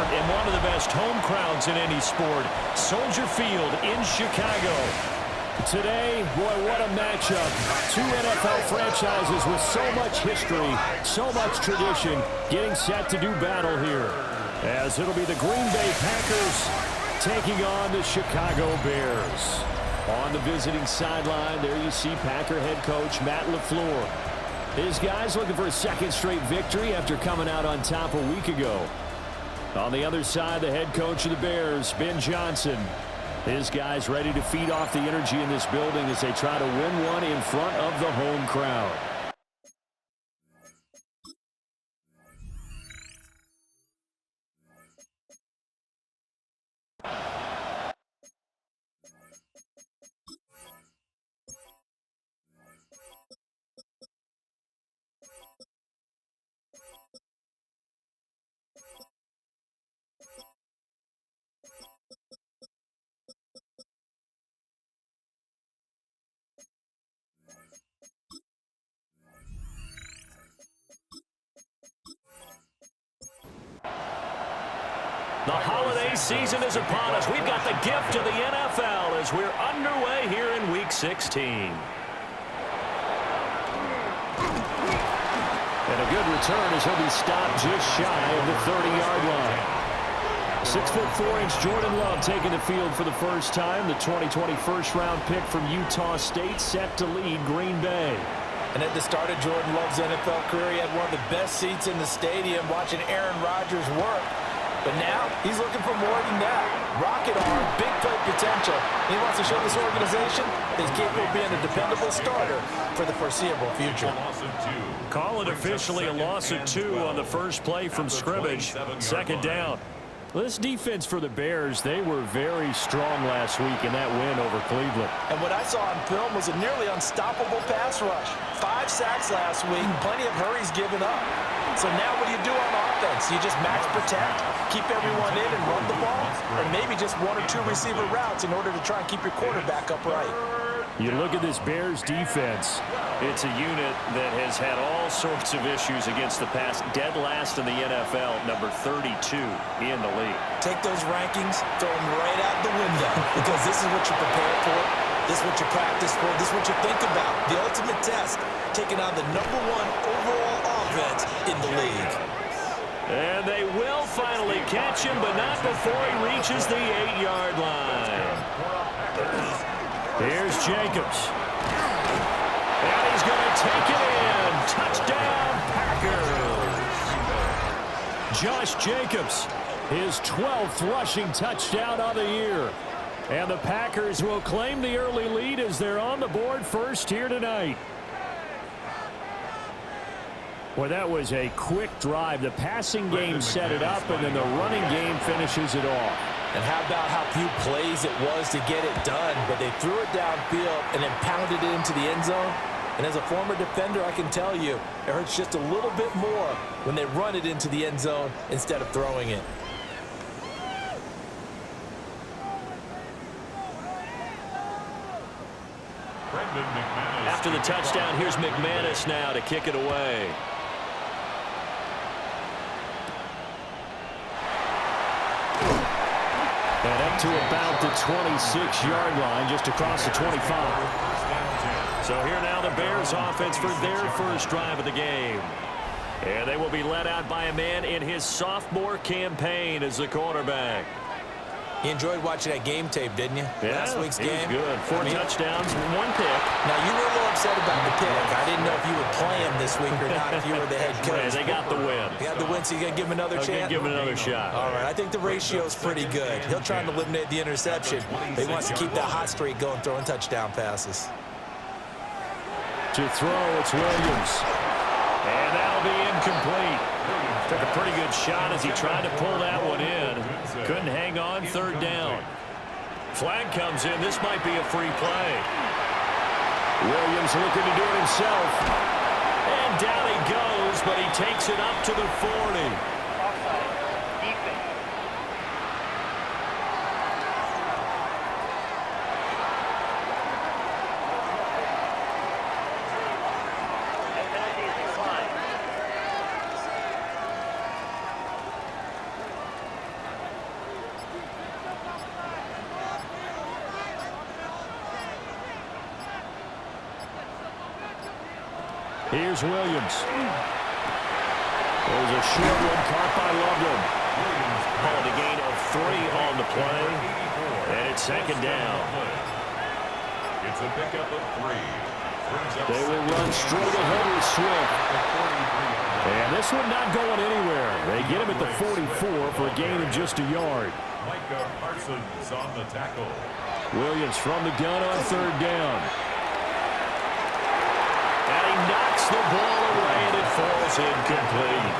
support and one of the best home crowds in any sport. Soldier Field in Chicago. Today, boy, what a matchup. Two NFL franchises with so much history, so much tradition, getting set to do battle here. As it'll be the Green Bay Packers taking on the Chicago Bears. On the visiting sideline, there you see Packer head coach Matt LaFleur. His guys looking for a second straight victory after coming out on top a week ago. On the other side, the head coach of the Bears, Ben Johnson. His guys ready to feed off the energy in this building as they try to win one in front of the home crowd. The holiday season is upon us. We've got the gift of the NFL as we're underway here in Week 16. And a good return as he'll be stopped just shy of the 30-yard line. 6'4" Jordan Love taking the field for the first time. The 2020 first-round pick from Utah State set to lead Green Bay. And at the start of Jordan Love's NFL career, he had one of the best seats in the stadium watching Aaron Rodgers work. But now, he's looking for more than that. Rocket arm, big play potential. He wants to show this organization that he's capable of being a dependable starter for the foreseeable future. Call it officially a loss of 2 on the first play from scrimmage. Second down. Well, this defense for the Bears, they were very strong last week in that win over Cleveland. And what I saw on film was a nearly unstoppable pass rush. 5 sacks last week, plenty of hurries given up. So now what do you do on offense? You just max protect, keep everyone in and run the ball, or maybe just 1 or 2 receiver routes in order to try and keep your quarterback upright. You look at this Bears defense, it's a unit that has had all sorts of issues against the pass, dead last in the NFL, number 32 in the league. Take those rankings, throw them right out the window, because this is what you prepare for, this is what you practice for, this is what you think about. The ultimate test, taking on the #1 overall offense in the league. And they will finally catch him, but not before he reaches the 8-yard line. Here's Jacobs. And he's going to take it in. Touchdown, Packers. Josh Jacobs, his 12th rushing touchdown of the year. And the Packers will claim the early lead as they're on the board first here tonight. Well, that was a quick drive. The passing game set it up, and then the running game finishes it off. And how about how few plays it was to get it done, but they threw it downfield and then pounded it into the end zone. And as a former defender, I can tell you, it hurts just a little bit more when they run it into the end zone instead of throwing it. After the touchdown, here's McManus now to kick it away. And up to about the 26-yard line, just across the 25. So here now the Bears offense for their first drive of the game. And they will be led out by a man in his sophomore campaign as the quarterback. You enjoyed watching that game tape, didn't you? Yeah, last week's game. Good. 4 touchdowns, 1 pick. Now, you were a little upset about the pick. I didn't know if you would play him this week or not if you were the head coach. Yeah, they got the win. They got the win, so you going to give him another chance? Give him another shot. All right, I think the ratio is pretty good. He'll try and eliminate the interception, but he wants to keep that hot streak going, throwing touchdown passes. To throw, it's Williams. And that'll be incomplete. Took a pretty good shot as he tried to pull that one in. Couldn't hang on, third down. Flag comes in. This might be a free play. Williams looking to do it himself. And down he goes, but he takes it up to the 40. Here's Williams. There's a short one caught by Loveland. Called a gain of 3 on the play. And it's second down. It's a pickup of 3. They will run straight ahead with Swift. And this one not going anywhere. They get him at the 44 for a gain of just a yard. Micah Parsons on the tackle. Williams from the gun on third down. And he knocks the ball away, and it falls incomplete.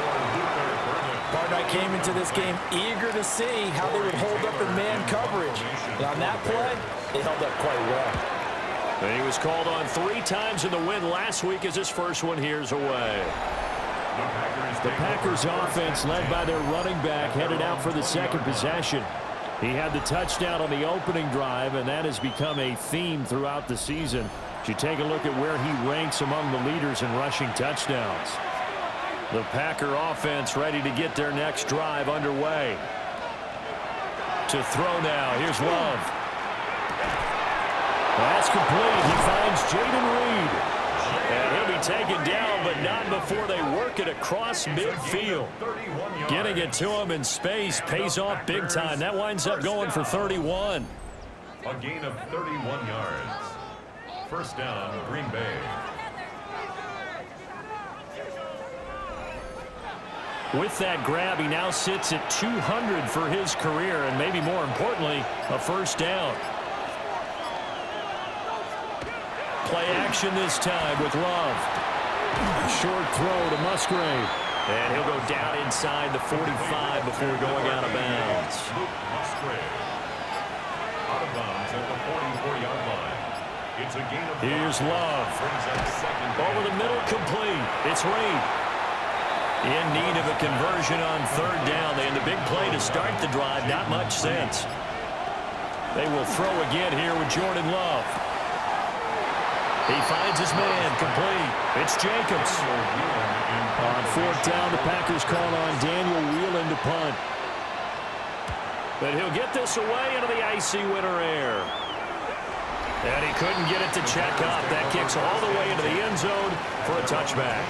Partner, I came into this game eager to see how they would hold up in man coverage. And on that play, they held up quite well. And he was called on 3 times in the win last week as his first one here's away. The Packers offense led by their running back headed out for the second possession. He had the touchdown on the opening drive, and that has become a theme throughout the season. As you take a look at where he ranks among the leaders in rushing touchdowns. The Packer offense ready to get their next drive underway. To throw now, here's Love. That's complete. He finds Jaden Reed. And he'll be taken down, but not before they work it across midfield. Getting it to him in space pays off big time. That winds up going for 31. A gain of 31 yards. First down, Green Bay. With that grab, he now sits at 200 for his career, and maybe more importantly, a first down. Play action this time with Love. Short throw to Musgrave. And he'll go down inside the 45 before going out of bounds. Musgrave. Out of bounds at the 44-yard line. It's a gain of 5. Here's Love. Over the middle, complete. It's Reed. In need of a conversion on third down. They had the big play to start the drive. Not much sense. They will throw again here with Jordan Love. He finds his man, complete. It's Jacobs. On fourth down, the Packers call on Daniel Whelan to punt. But he'll get this away into the icy winter air. And he couldn't get it to check up. That kicks all the way into the end zone for a touchback.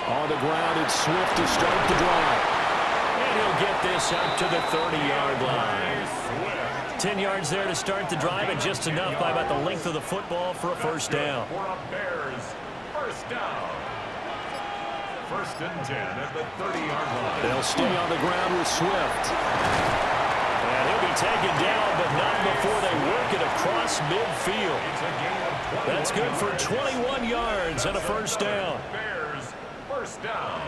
On the ground, it's Swift to start the drive. And he'll get this up to the 30-yard line. 10 yards there to start the drive, and just enough by about the length of the football for a first down. For a Bears first down. First and 10 at the 30-yard line. They'll stay on the ground with Swift. And he'll be taken down, but not before they work it across midfield. It's a gain of 21. That's good for 21 yards and a first down. Bears first down.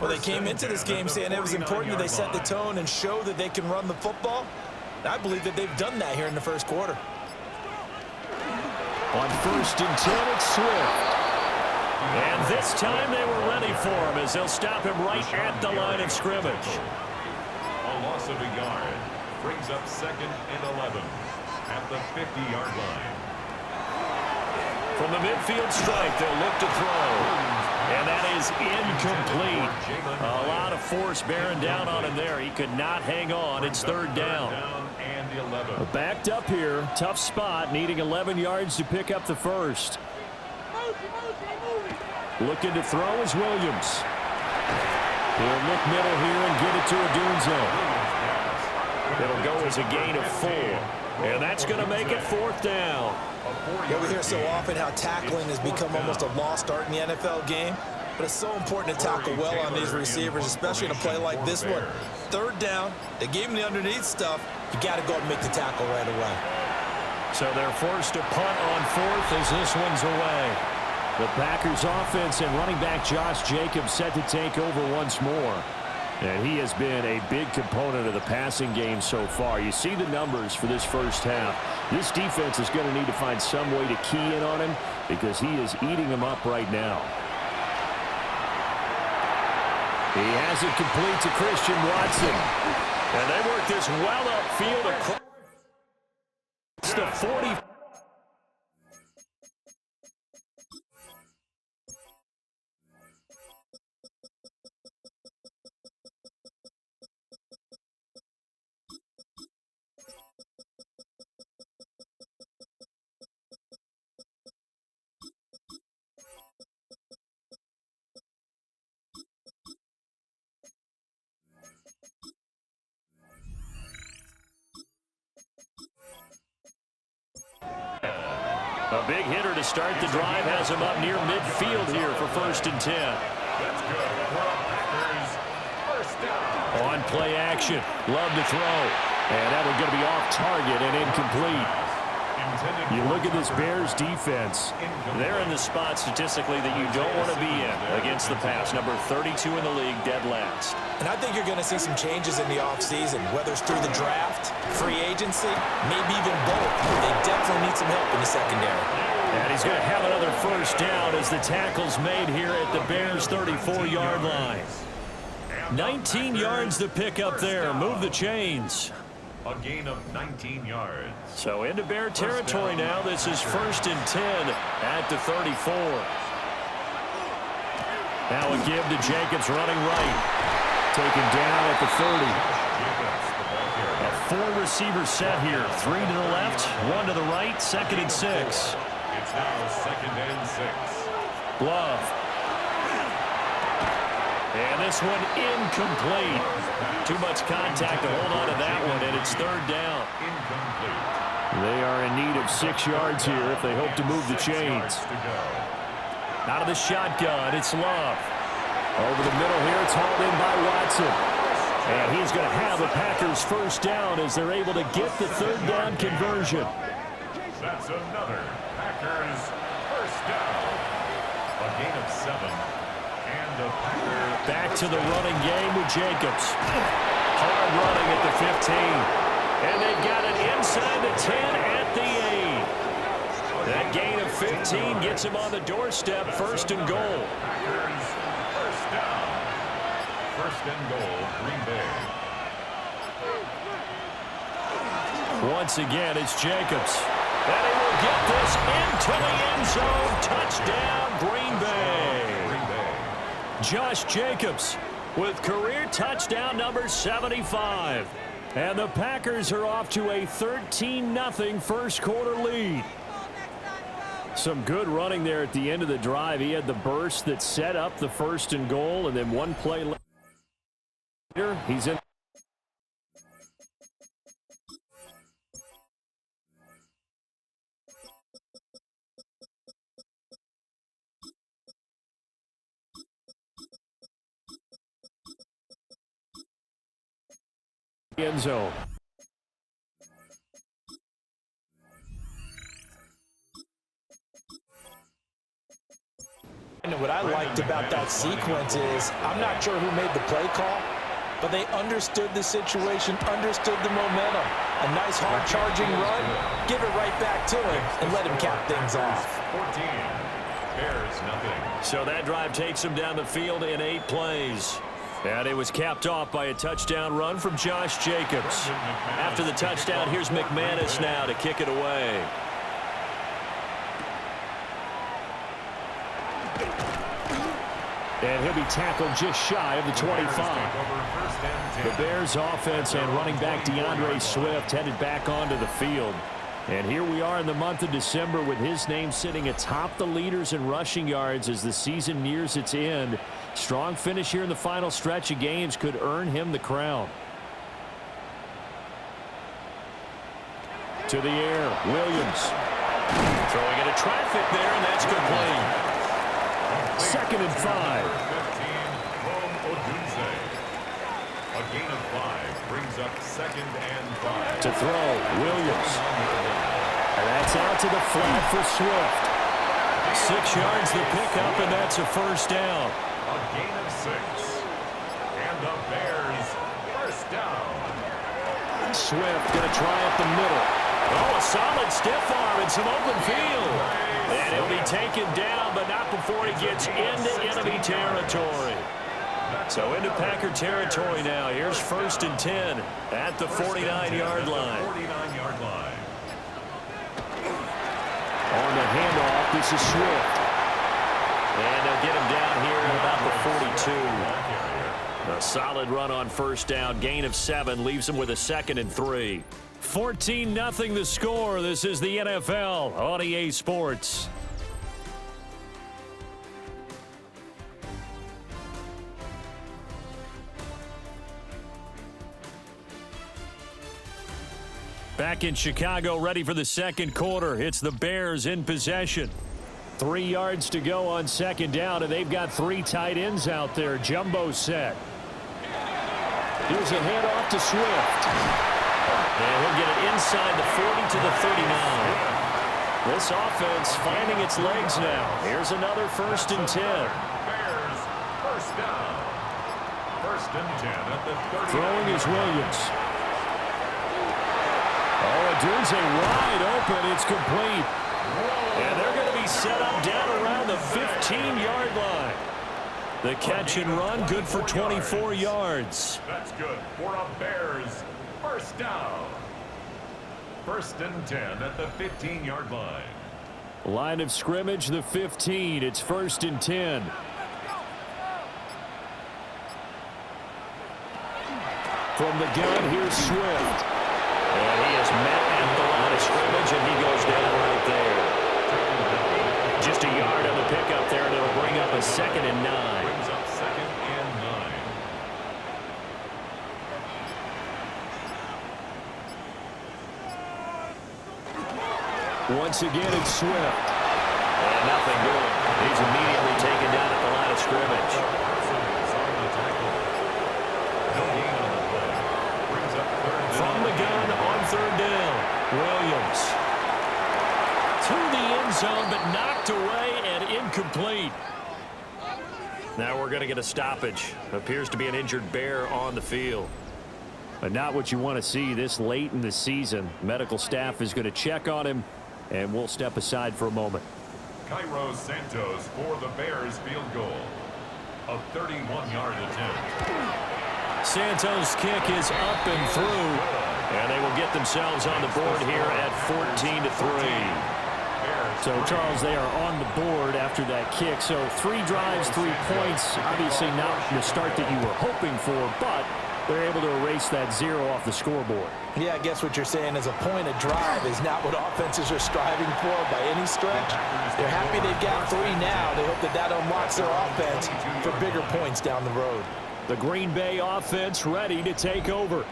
Well, they came into this game saying it was important that they set the tone and show that they can run the football. I believe that they've done that here in the first quarter. On first and 10, it's Swift. And this time they were ready for him as they'll stop him right at the line of scrimmage. A loss of a yard brings up second and 11 at the 50-yard line. From the midfield strike, they'll look to throw. And that is incomplete. A lot of force bearing down on him there. He could not hang on. It's third down. And 11. Backed up here. Tough spot. Needing 11 yards to pick up the first. Looking to throw is Williams. He'll look middle here and get it to Odunze. It'll go as a gain of 4. And that's going to make it fourth down. Yeah, we hear so often how tackling has become almost a lost art in the NFL game, but it's so important to tackle well on these receivers, especially in a play like this one. Third down, they gave him the underneath stuff. You got to go and make the tackle right away. So they're forced to punt on fourth as this one's away. The Packers offense and running back Josh Jacobs set to take over once more. And he has been a big component of the passing game so far. You see the numbers for this first half. This defense is going to need to find some way to key in on him because he is eating them up right now. He has it complete to Christian Watson. And they work this well upfield across the 40. A big hitter to start the drive has him up near midfield here for 1st and 10. That's good for a Packers first down. On play action. Love to throw. And that one's going to be off target and incomplete. You look at this Bears defense. They're in the spot statistically that you don't want to be in against the pass. Number 32 in the league, dead last. And I think you're going to see some changes in the offseason, whether it's through the draft, free agency, maybe even both. They definitely need some help in the secondary. And he's going to have another first down as the tackle's made here at the Bears' 34-yard line. 19 yards to pick up there. Move the chains. A gain of 19 yards. So into Bear territory now. This is 1st and 10 at the 34. Now a give to Jacobs running right. Taken down at the 30. A 4-receiver set here. 3 to the left, 1 to the right, 2nd and 6. It's now 2nd and 6. Love. And this one incomplete. Too much contact to hold on to that one, and it's 3rd down. They are in need of 6 yards here if they hope to move the chains. Out of the shotgun, it's Love. Over the middle here, it's hauled in by Watson. And he's going to have the Packers first down as they're able to get the 3rd down conversion. That's another Packers first down. A gain of 7. And the Packers back to the running game with Jacobs. Hard running at the 15. And they've got it inside the 10 at the 8. That gain of 15 gets him on the doorstep, 1st and goal. Packers first down. 1st and goal, Green Bay. Once again, it's Jacobs. And he will get this into the end zone. Touchdown, Green Bay. Josh Jacobs with career touchdown number 75. And the Packers are off to a 13-0 first quarter lead. Some good running there at the end of the drive. He had the burst that set up the 1st and goal, and then one play later, he's in. End zone. And what I liked about that sequence is I'm not sure who made the play call, but they understood the situation, understood the momentum. A nice hard charging run, give it right back to him, and let him cap things off. 14. Bears nothing. So that drive takes him down the field in 8 plays. And it was capped off by a touchdown run from Josh Jacobs. After the touchdown, here's McManus now to kick it away. And he'll be tackled just shy of the 25. The Bears offense and running back DeAndre Swift headed back onto the field. And here we are in the month of December with his name sitting atop the leaders in rushing yards as the season nears its end. Strong finish here in the final stretch of games could earn him the crown. To the air, Williams. Throwing into traffic there, and that's complete. 2nd and 5. A gain of 5 brings up 2nd and 5. To throw, Williams. And that's out to the flat for Swift. 6 yards to pick up, and that's a first down. A gain of 6. And the Bears first down. Swift going to try up the middle. Oh, a solid stiff arm and some open field. And he'll be taken down, but not before he gets into enemy territory. So into Packer territory now. Here's 1st and 10 at the 49-yard line. 49-yard line. On the handoff, this is Swift. And they'll get him down here at about the 42. A solid run on first down. Gain of 7 leaves him with a 2nd and 3. 14-0 the score. This is the NFL on EA Sports. Back Back in Chicago, ready for the second quarter. It's the Bears in possession. 3 yards to go on second down, and they've got 3 tight ends out there. Jumbo set. Here's a handoff to Swift. And he'll get it inside the 40 to the 39. This offense finding its legs now. Here's another 1st and 10. Bears, first down. 1st and 10 at the 30. Throwing is Williams. Oh, Adunze wide open. It's complete. And they're going to be set up down around the 15-yard line. The catch and run, good for 24 yards. That's good for a Bears first down. 1st and 10 at the 15-yard line. Line of scrimmage, the 15. It's 1st and 10. From the gun, here's Swift. And he is met at the line of scrimmage, and he goes down right there. Just a yard on the pickup there, and it'll bring up a 2nd and 9. Brings up 2nd and 9. Once again, it's Swift. And nothing doing. He's immediately taken down at the line of scrimmage. From the gun on 3rd down, Williams. To the end zone, but knocked away and incomplete. Now we're going to get a stoppage. Appears to be an injured Bear on the field. But not what you want to see this late in the season. Medical staff is going to check on him, and we'll step aside for a moment. Cairo Santos for the Bears field goal. A 31-yard attempt. Santos' kick is up and through, and they will get themselves on the board here at 14-3. So, Charles, they are on the board after that kick. So 3 drives, 3 points. Obviously not the start that you were hoping for, but they're able to erase that 0 off the scoreboard. Yeah, I guess what you're saying is a point of drive is not what offenses are striving for by any stretch. They're happy they've got 3 now. They hope that that unlocks their offense for bigger points down the road. The Green Bay offense ready to take over.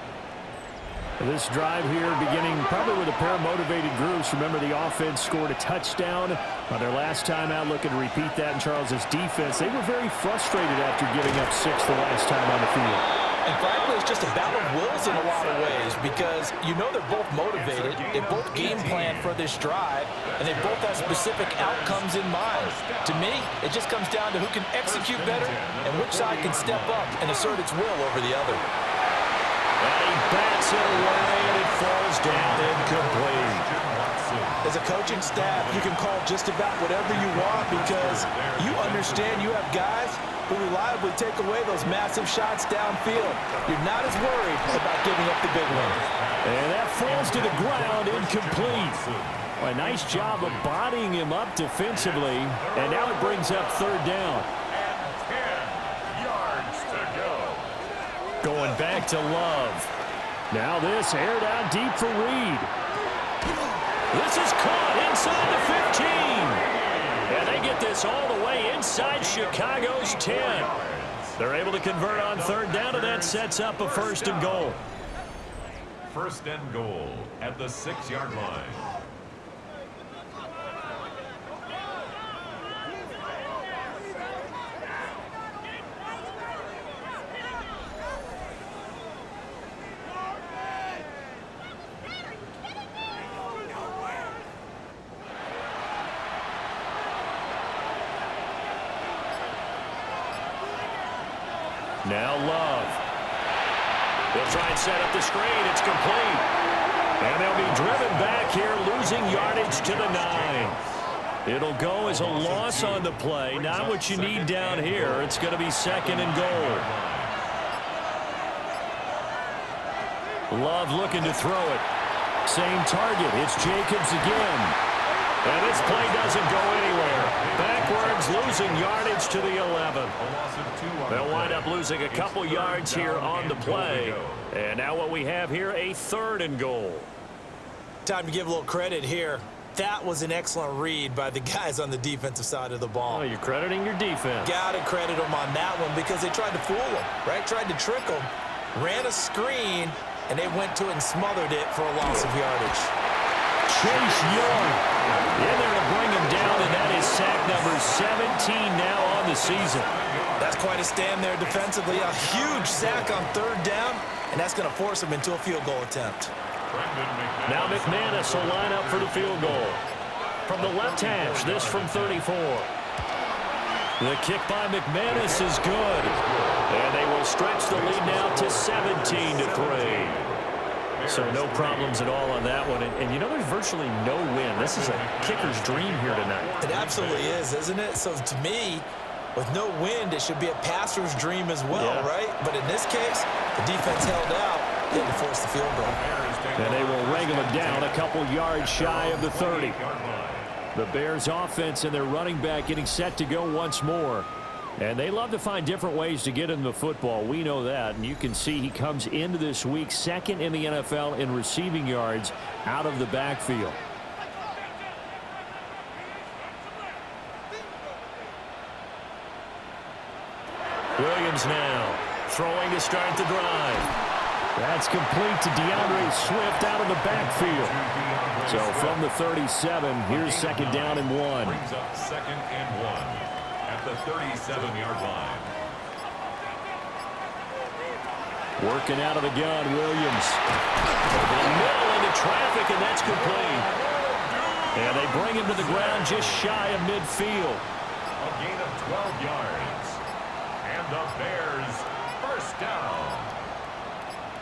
This drive here beginning probably with a pair of motivated groups. Remember, the offense scored a touchdown on their last time out. Looking to repeat that in Charles's defense. They were very frustrated after giving up 6 the last time on the field. And frankly, it's just a battle of wills in a lot of ways because you know they're both motivated. They both game plan for this drive, and they both have specific outcomes in mind. To me, it just comes down to who can execute better and which side can step up and assert its will over the other. And he bats it away, and it falls down incomplete. As a coaching staff, you can call just about whatever you want because you understand you have guys who reliably take away those massive shots downfield. You're not as worried about giving up the big one. And that falls to the ground, incomplete. Well, a nice job of bodying him up defensively, and now it brings up 3rd down. 10 yards to go. Going back to Love. Now this aired out deep for Reed. This is caught inside the 15. And they get this all the way inside Chicago's 10. They're able to convert on 3rd down, and that sets up a 1st and goal. 1st and goal at the 6-yard line. Now Love. They'll try and set up the screen. It's complete. And they'll be driven back here, losing yardage to the 9. It'll go as a loss on the play. Not what you need down here. It's going to be 2nd and goal. Love looking to throw it. Same target. It's Jacobs again. And this play doesn't go anywhere. Backwards, losing yardage to the 11. They'll wind up losing a couple yards here on the play. And now what we have here, a 3rd and goal. Time to give a little credit here. That was an excellent read by the guys on the defensive side of the ball. Oh, you're crediting your defense. Got to credit them on that one because they tried to fool them, right? Tried to trick them, ran a screen, and they went to it and smothered it for a loss of yardage. Chase Young in there to bring him down, and that is sack number 17 now on the season. That's quite a stand there defensively. A huge sack on third down, and that's going to force him into a field goal attempt. Now McManus will line up for the field goal. From the left hash, this from 34. The kick by McManus is good. And they will stretch the lead now to 17-3. So no problems at all on that one. And you know, there's virtually no win. This is a kicker's dream here tonight. It absolutely is, isn't it? So to me, with no wind, it should be a passer's dream as well, right? But in this case, the defense held out, they had to force the field goal. And they will wrangle him down a couple yards shy of the 30. The Bears offense and their running back getting set to go once more. And they love to find different ways to get in the football. We know that. And you can see he comes into this week second in the NFL in receiving yards out of the backfield. Williams now throwing to start the drive. That's complete to DeAndre Swift out of the backfield. So from the 37, here's second down and 1. Brings up second and 1 at the 37-yard line. Working out of the gun, Williams. Over the middle into traffic, and that's complete. And they bring him to the ground just shy of midfield. A gain of 12 yards. And the Bears first down.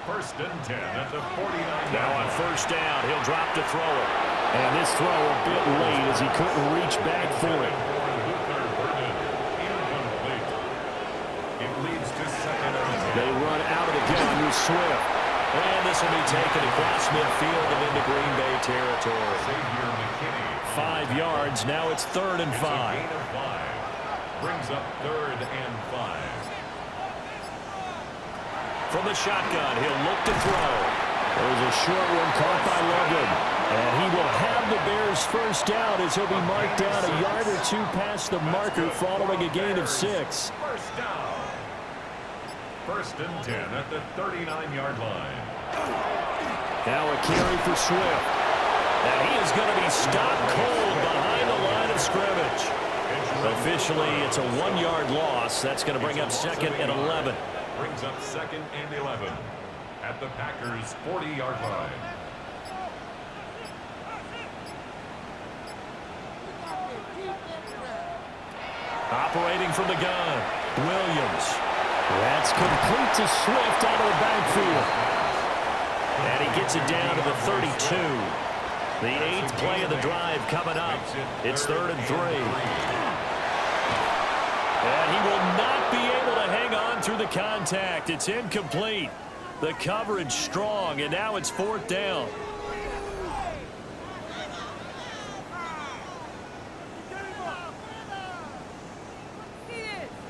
First and 10 at the 49. Now on first down, he'll drop to throw it. And this throw a bit late as he couldn't reach back for it. It leads to second and 10. They run out of the gun with Swift. And this will be taken across midfield and into Green Bay territory. 5 yards. Now it's third and 5. Gain of 5. Brings up third and 5. From the shotgun, he'll look to throw. There's a short one caught by Logan. And he will have the Bears first down as he'll be marked down a yard or two past the marker following a gain of 6. First down. First and 10 at the 39-yard line. Now a carry for Swift. And he is going to be stopped cold behind the line of scrimmage. Officially, it's a 1-yard loss. That's going to bring up second and 11. Brings up second and 11 at the Packers' 40-yard line. Operating from the gun, Williams. That's complete to Swift out of the backfield. And he gets it down to the 32. The 8th play of the drive coming up. It's third and 3. And he will not be able to hang on through the contact. It's incomplete. The coverage strong, and now it's fourth down.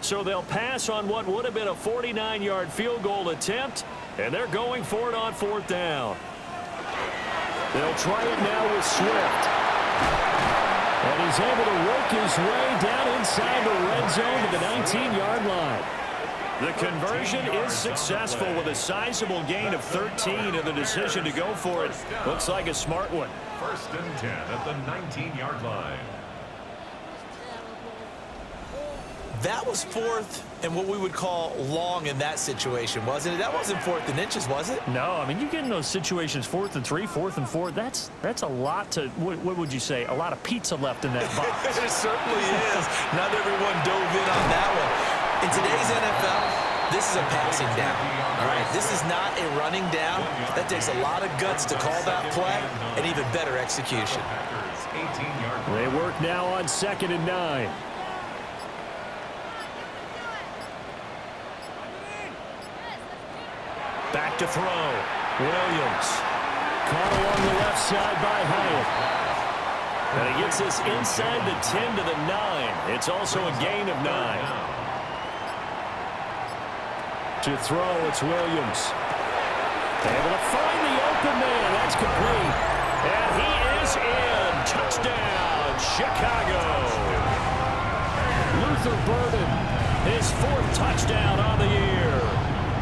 So they'll pass on what would have been a 49-yard field goal attempt, and they're going for it on fourth down. They'll try it now with Swift. And he's able to work his way down inside the red zone to the 19-yard line. The conversion is successful with a sizable gain of 13, and the decision to go for it looks like a smart one. First and 10 at the 19-yard line. That was fourth and what we would call long in that situation, wasn't it? That wasn't fourth and inches, was it? No, I mean, you get in those situations, 4th and 3, 4th and 4, that's a lot to, what would you say, a lot of pizza left in that box. It certainly is. Not everyone dove in on that one. In today's NFL, this is a passing down. All right, this is not a running down. That takes a lot of guts to call that play and even better execution. They work now on second and 9. Back to throw. Williams. Caught along the left side by Hyatt. And he gets this inside the 10 to the 9. It's also a gain of 9. To throw, it's Williams. Able to find the open man. That's complete. And he is in. Touchdown, Chicago. Luther Burden, his 4th touchdown on the year.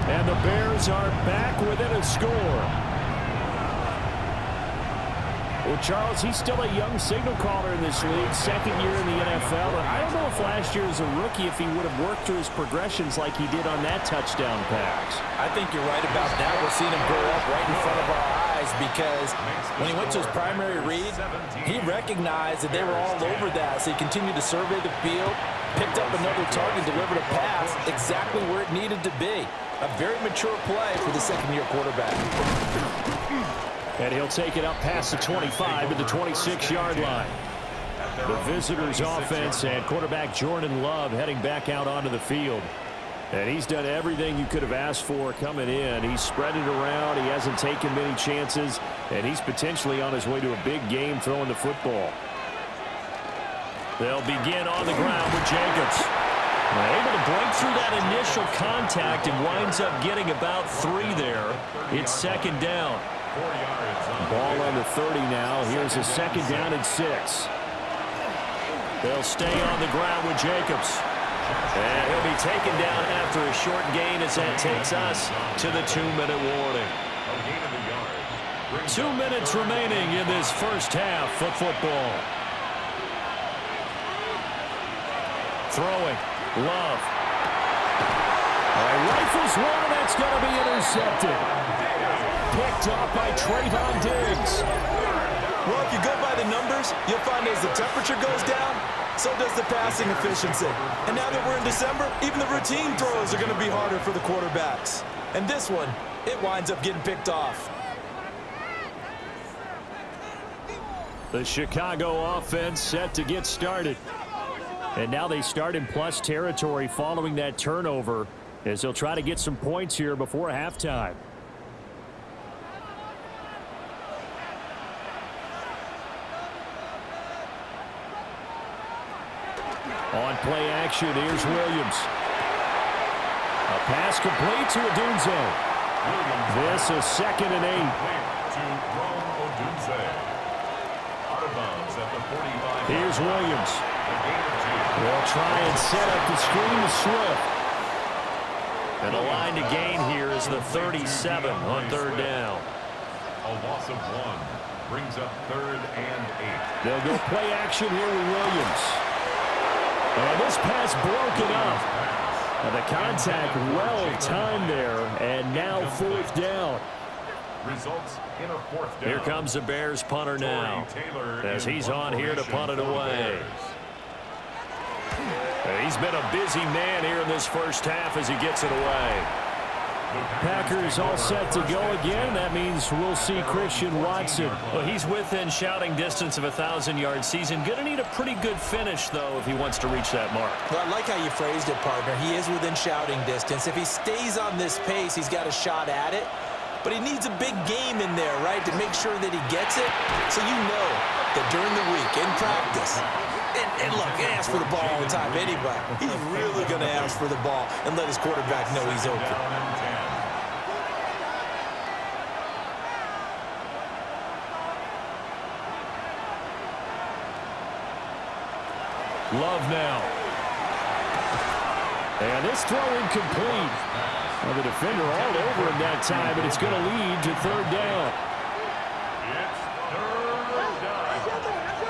And the Bears are back within a score. Well, Charles, he's still a young signal caller in this league, second year in the NFL. And I don't know if last year as a rookie, if he would have worked through his progressions like he did on that touchdown pass. I think you're right about that. We're seeing him grow up right in front of our eyes because when he went to his primary read, he recognized that they were all over that. So he continued to survey the field, picked up another target, delivered a pass exactly where it needed to be. A very mature play for the second-year quarterback. And he'll take it up past the 25 to the 26-yard line. The visitors' offense and quarterback Jordan Love heading back out onto the field. And he's done everything you could have asked for coming in. He's spread it around. He hasn't taken many chances. And he's potentially on his way to a big game throwing the football. They'll begin on the ground with Jacobs. Able to break through that initial contact and winds up getting about 3 there. It's second down. Ball on the 30 now. Here's a second down and 6. They'll stay on the ground with Jacobs. And he'll be taken down after a short gain as that takes us to the 2-minute warning. 2 minutes remaining in this first half of football. Throwing. Love. Rifles one, and that's going to be intercepted. Picked off by Trayvon Diggs. Well, if you go by the numbers, you'll find as the temperature goes down, so does the passing efficiency. And now that we're in December, even the routine throws are going to be harder for the quarterbacks. And this one, it winds up getting picked off. The Chicago offense set to get started. And now they start in plus territory following that turnover as they'll try to get some points here before halftime. On play action, here's Williams. A pass complete to Odunze. This is 2nd and 8. Here's Williams. They'll try and set up the screen to Swift. And the line to gain here is the 37 on third down. A loss of 1 brings up 3rd and 8. They'll go play action here with Williams. And this pass broken up. And the contact well timed there. And now 4th down. Results in a 4th down. Here comes the Bears punter now as he's on here to punt it away. He's been a busy man here in this first half as he gets it away. Packers all set to go again. That means we'll see Christian Watson. Well, he's within shouting distance of a 1,000-yard season. Going to need a pretty good finish, though, if he wants to reach that mark. Well, I like how you phrased it, partner. He is within shouting distance. If he stays on this pace, he's got a shot at it. But he needs a big game in there, right, to make sure that he gets it. So you know that during the week, in practice, and look, ask for the ball all the time anyway. He's really going to ask for the ball and let his quarterback know he's open. Love now. And this throw incomplete. Well, the defender all over him that time, but it's going to lead to 3rd down. It's 3rd down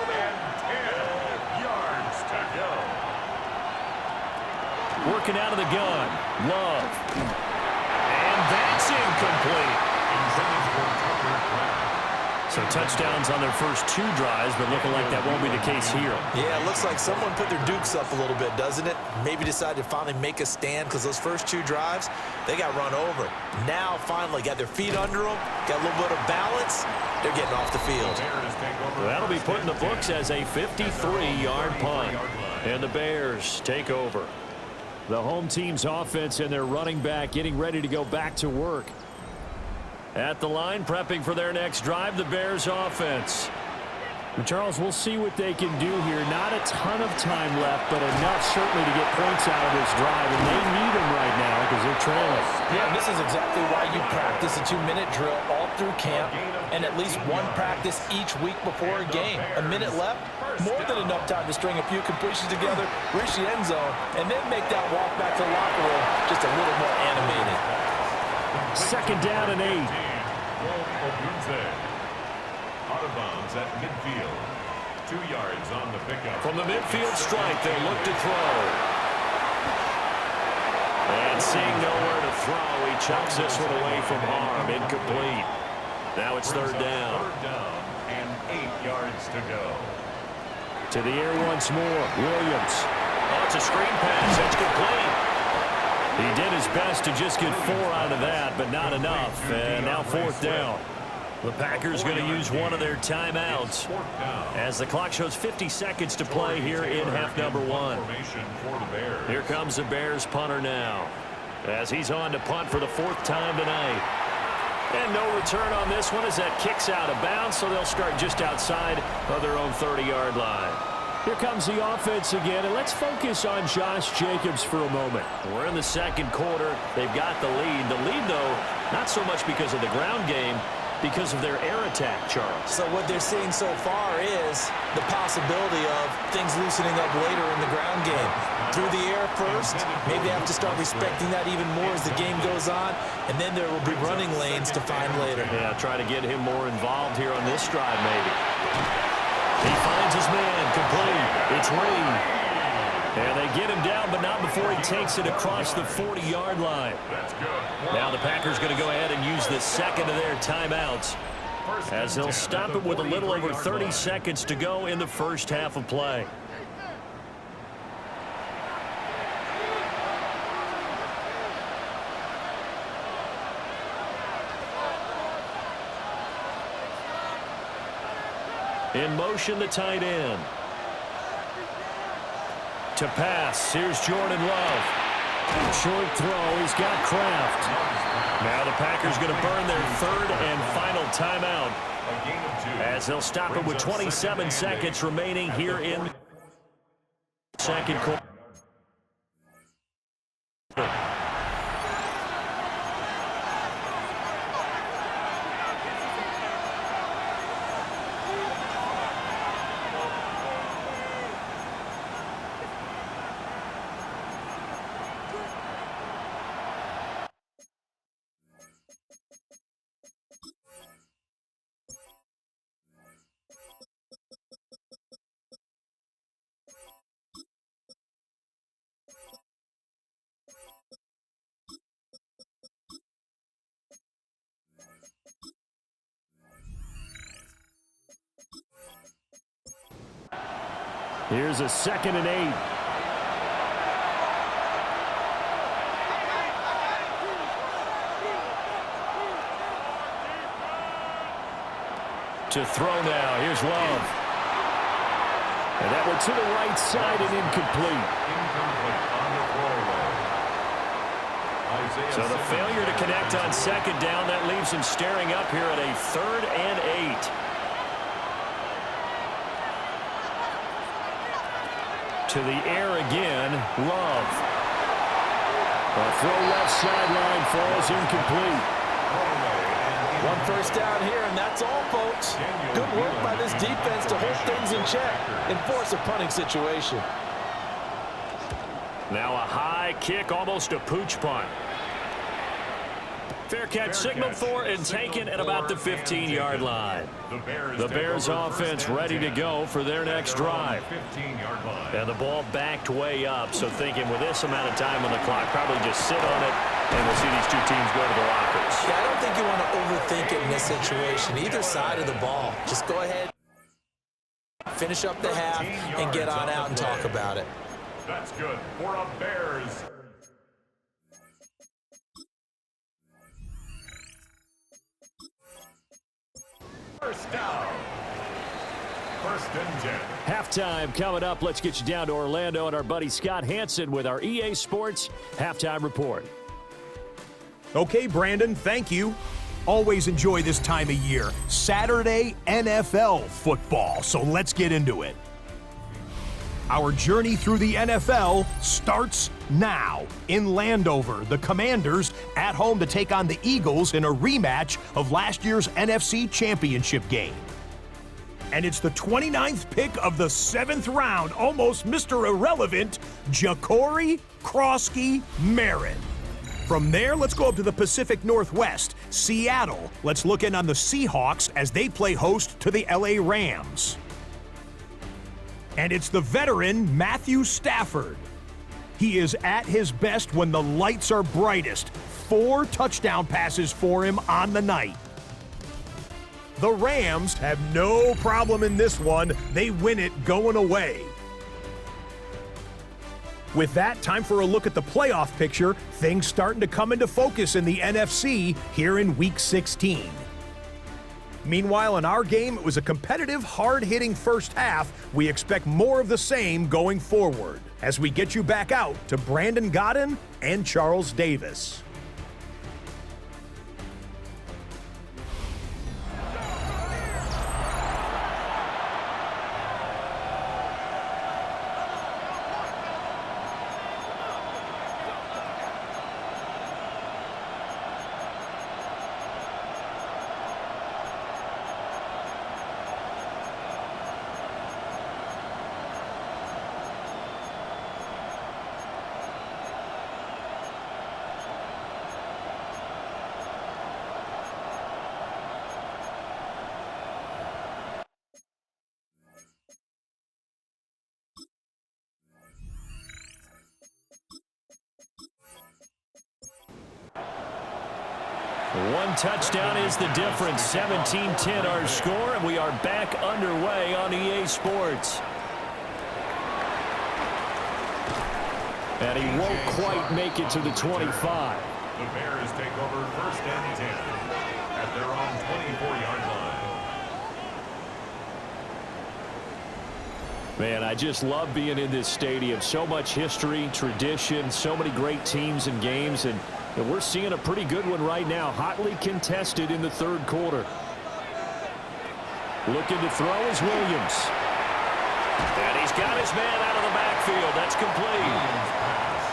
and 10 yards to go. Working out of the gun. Love. And that's incomplete. So touchdowns on their first 2 drives, but looking like that won't be the case here. Yeah, it looks like someone put their dukes up a little bit, doesn't it? Maybe decided to finally make a stand because those first 2 drives, they got run over. Now, finally, got their feet under them, got a little bit of balance. They're getting off the field. That'll be put in the books as a 53-yard punt. And the Bears take over. The home team's offense and their running back getting ready to go back to work. At the line, prepping for their next drive, the Bears offense. And Charles, we'll see what they can do here. Not a ton of time left, but enough certainly to get points out of this drive. And they need them right now because they're trailing. Yeah, and this is exactly why you practice a 2-minute drill all through camp and at least one practice each week before a game. A minute left, more than enough time to string a few completions together, reach the end zone, and then make that walk back to the locker room just a little more animated. Second down and 8. Out of bounds at midfield. 2 yards on the pickup. From the midfield stripe, they'll look to throw. And seeing nowhere to throw, he chucks this one away from harm. Incomplete. Now it's third down. Third down and 8 yards to go. To the air once more. Williams. Oh, it's a screen pass. That's complete. He did his best to just get 4 out of that, but not enough. And now fourth down. The Packers going to use one of their timeouts as the clock shows 50 seconds to play here in half number 1. Here comes the Bears punter now as he's on to punt for the 4th time tonight. And no return on this one as that kicks out of bounds, so they'll start just outside of their own 30-yard line. Here comes the offense again, and let's focus on Josh Jacobs for a moment. We're in the second quarter. They've got the lead. The lead, though, not so much because of the ground game, because of their air attack, Charles. So what they're seeing so far is the possibility of things loosening up later in the ground game. Through the air first, maybe they have to start respecting that even more as the game goes on, and then there will be running lanes to find later. Yeah, try to get him more involved here on this drive, maybe. He finds his man, complete. It's Reed. And they get him down, but not before he takes it across the 40-yard line. Now the Packers going to go ahead and use the second of their timeouts as they'll stop it with a little over 30 seconds to go in the first half of play. In motion, the tight end. To pass, here's Jordan Love. Short throw, he's got Kraft. Now the Packers going to burn their 3rd and final timeout as they'll stop it with 27 seconds remaining here in the second quarter. Here's a 2nd and 8. To throw now. Here's Love. And that one to the right side and incomplete. So the failure to connect on 2nd down, that leaves him staring up here at a 3rd and 8. To the air again, Love. A throw left sideline falls incomplete. 1 first down here, and that's all, folks. Good work by this defense to hold things in check and force a punting situation. Now a high kick, almost a pooch punt. Fair catch signaled for and taken at about the 15-yard line. The Bears offense ready to go for their next drive. And the ball backed way up, so thinking with this amount of time on the clock, probably just sit on it, and we'll see these two teams go to the lockers. Yeah, I don't think you want to overthink it in this situation, either side of the ball. Just go ahead, finish up the half, and get on out and talk about it. That's good for a Bears. First down. 1st and 10. Halftime coming up. Let's get you down to Orlando and our buddy Scott Hansen with our EA Sports Halftime Report. Okay, Brandon, thank you. Always enjoy this time of year. Saturday NFL football, so let's get into it. Our journey through the NFL starts now. In Landover, the Commanders at home to take on the Eagles in a rematch of last year's NFC Championship game. And it's the 29th pick of the 7th round, almost Mr. Irrelevant, Ja'Cory Krosky Marin. From there, let's go up to the Pacific Northwest, Seattle. Let's look in on the Seahawks as they play host to the LA Rams. And it's the veteran Matthew Stafford. He is at his best when the lights are brightest. 4 touchdown passes for him on the night. The Rams have no problem in this one. They win it going away. With that, time for a look at the playoff picture. Things starting to come into focus in the NFC here in Week 16. Meanwhile, in our game, it was a competitive, hard-hitting first half. We expect more of the same going forward as we get you back out to Brandon Godden and Charles Davis. One touchdown is the difference. 17-10 our score, and we are back underway on EA Sports. And he won't quite make it to the 25. The Bears take over 1st and 10 at their own 24-yard line. Man, I just love being in this stadium. So much history, tradition, so many great teams and games, and we're seeing a pretty good one right now, hotly contested in the 3rd quarter. Looking to throw is Williams. And he's got his man out of the backfield. That's complete.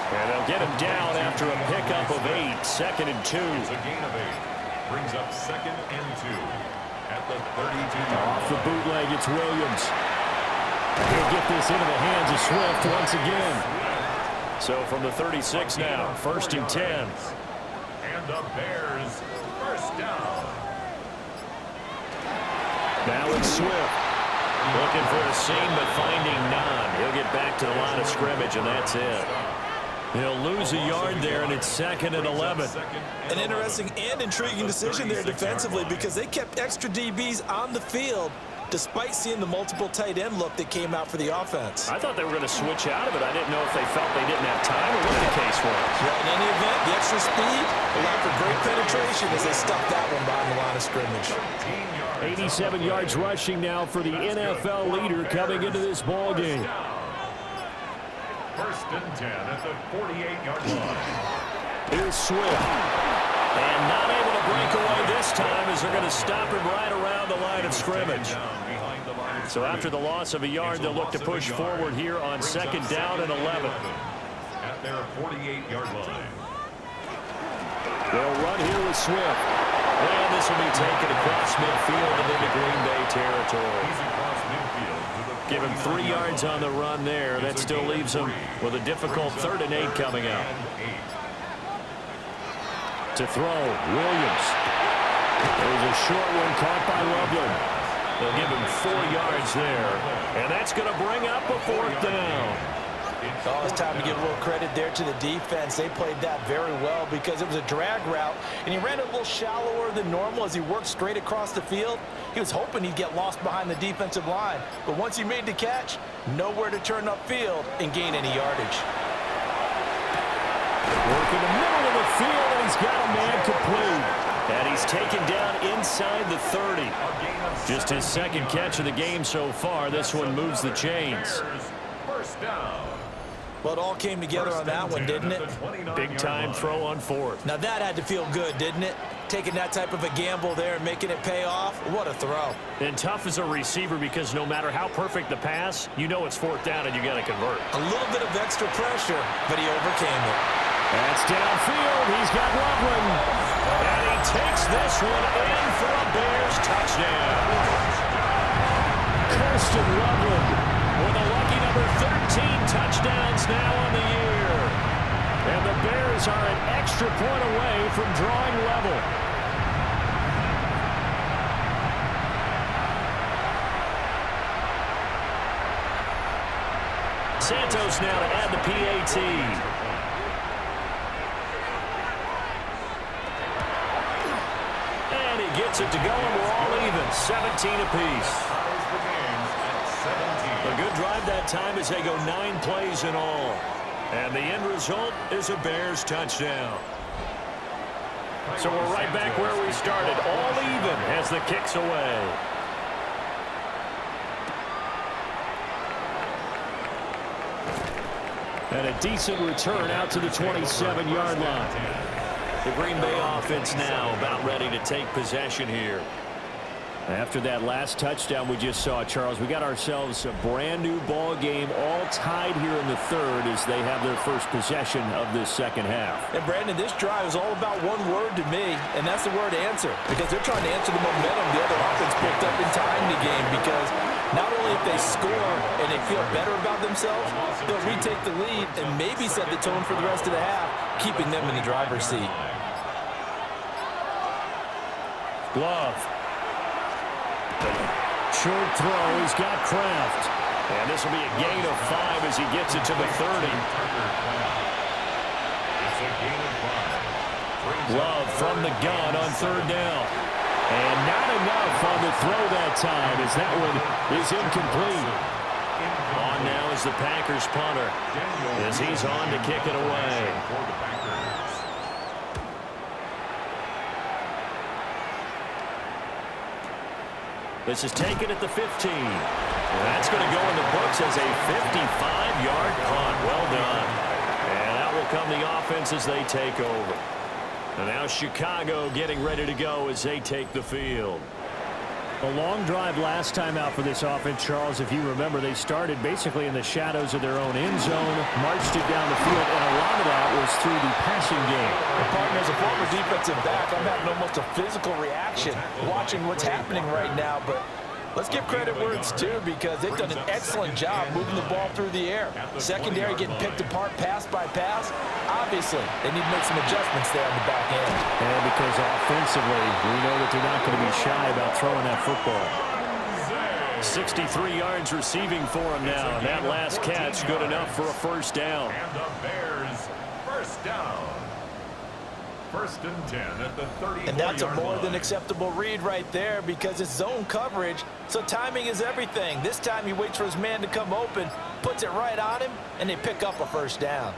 And they'll get him down after a pickup of 8, 2nd and 2. It's a gain of 8. Brings up 2nd and 2 at the 32-yard line. Off the bootleg, it's Williams. He'll get this into the hands of Swift once again. So from the 36 now, 1st and 10. And the Bears, 1st down. Now it's Swift. Looking for a seam, but finding none. He'll get back to the line of scrimmage, and that's it. He'll lose a yard there, and it's 2nd and 11. An interesting and intriguing decision there defensively because they kept extra DBs on the field despite seeing the multiple tight end look that came out for the offense. I thought they were going to switch out of it. I didn't know if they felt they didn't have time or what the case was. Well, in any event, the extra speed allowed for great penetration as they stuffed that one behind the line of scrimmage. 87 yards rushing now for the NFL leader coming into this ball game. 1st and 10 at the 48-yard line. Here's Swift. And not able to break away this time as they're going to stop him right around the line of scrimmage. So after the loss of a yard, they'll look to push forward here on 2nd down and 11. At their 48-yard line. They'll run here with Swift. And this will be taken across midfield and into Green Bay territory. He's across midfield to the Give him 3 yards on the run there. That still leaves him with a difficult 3rd and 8 coming up. To throw, Williams. There's a short one caught by Loveland. They'll give him 4 yards there. And that's going to bring up a 4th down. Oh, it's time to give a little credit there to the defense. They played that very well because it was a drag route, and he ran it a little shallower than normal as he worked straight across the field. He was hoping he'd get lost behind the defensive line, but once he made the catch, nowhere to turn upfield and gain any yardage. Work in the middle of the field, and he's got a man complete. And he's taken down inside the 30. Just his 2nd catch of the game so far. This one moves the chains. 1st down. Well, it all came together on that one, didn't it? Big-time throw on 4th. Now that had to feel good, didn't it? Taking that type of a gamble there and making it pay off. What a throw. And tough as a receiver because no matter how perfect the pass, you know it's 4th down and you got to convert. A little bit of extra pressure, but he overcame it. That's downfield. He's got Loveland. And he takes this one in for a Bears touchdown. Kirsten Loveland with a lucky number 13 touchdowns now on the year. And the Bears are an extra point away from drawing level. Santos now to add the PAT. And he gets it to go, and we're all even. 17 apiece. A good drive that time as they go 9 plays in all. And the end result is a Bears touchdown. So we're right back where we started. All even as the kick's away. And a decent return out to the 27-yard line. The Green Bay offense now about ready to take possession here. After that last touchdown we just saw, Charles, we got ourselves a brand new ball game, all tied here in the third as they have their first possession of this second half. And Brandon, this drive is all about one word to me, and that's the word answer, because they're trying to answer the momentum the other offense picked up in tying the game, because not only if they score and they feel better about themselves, they'll retake the lead and maybe set the tone for the rest of the half, keeping them in the driver's seat. Love. Short throw. He's got Kraft. And this will be a gain of 5 as he gets it to the 30. Love from the gun on third down. And not enough on the throw that time as that one is incomplete. On now is the Packers punter as he's on to kick it away. This is taken at the 15. That's going to go in the books as a 55-yard punt. Well done. And out will come the offense as they take over. And now Chicago getting ready to go as they take the field. A long drive last time out for this offense, Charles. If you remember, they started basically in the shadows of their own end zone, marched it down the field, and a lot of that was through the passing game. And partner, as a former defensive back, I'm having almost a physical reaction watching what's happening right now. But let's give credit where it's due, because they've done an excellent job moving the ball through the air. Secondary getting picked apart pass by pass. Obviously, they need to make some adjustments there on the back end. And because offensively, we know that they're not going to be shy about throwing that football. 63 yards receiving for him now. And that last catch good enough for a first down. And the Bears first down. First and 10 at the 34-yard And that's a more line. than acceptable read right there, because it's zone coverage, so timing is everything. This time he waits for his man to come open, puts it right on him, and they pick up a first down.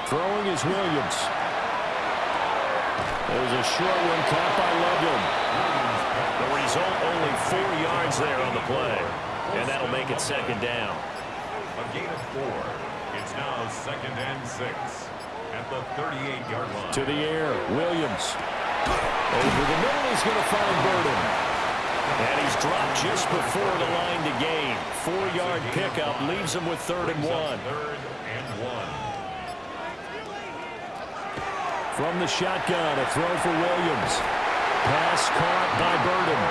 Throwing is Williams. There's a short one caught by Loveland. The result, only 4 yards there on the play. And that'll make it second down. A gain of 4. It's now second and 6 at the 38-yard line. To the air, Williams. Over the middle, he's going to find Burden. And he's dropped just before the line to gain. 4-yard pickup leaves him with third and 1. Third and 1. From the shotgun, a throw for Williams. Pass caught by Burden.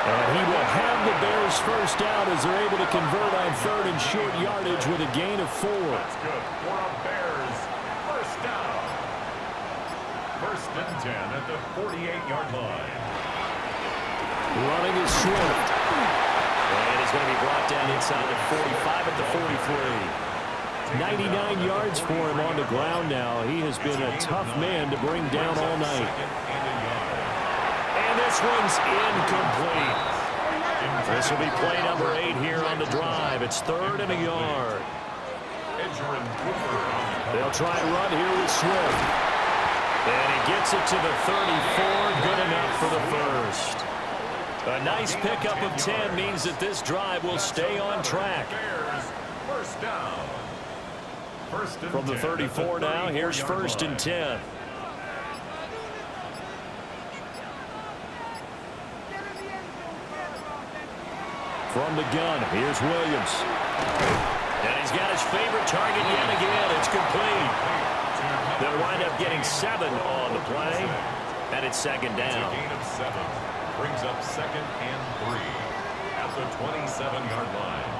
And he will have the Bears first down as they're able to convert on third and short yardage with a gain of 4. That's good for a Bears first down. First and 10 at the 48-yard line. Running is Swift. And he's going to be brought down inside the 45 at the 43. 99 yards for him on the ground now. He has been a tough man to bring down all night. And this one's incomplete. This will be play number 8 here on the drive. It's third and a yard. They'll try and run here with Swift. And he gets it to the 34. Good enough for the first. A nice pickup of 10 means that this drive will stay on track. First down. From the 34 now, here's first and 10. From the gun, here's Williams. And he's got his favorite target yet again. It's complete. They'll wind up getting 7 on the play. And it's second down. A gain of 7. Brings up second and 3 at the 27-yard line.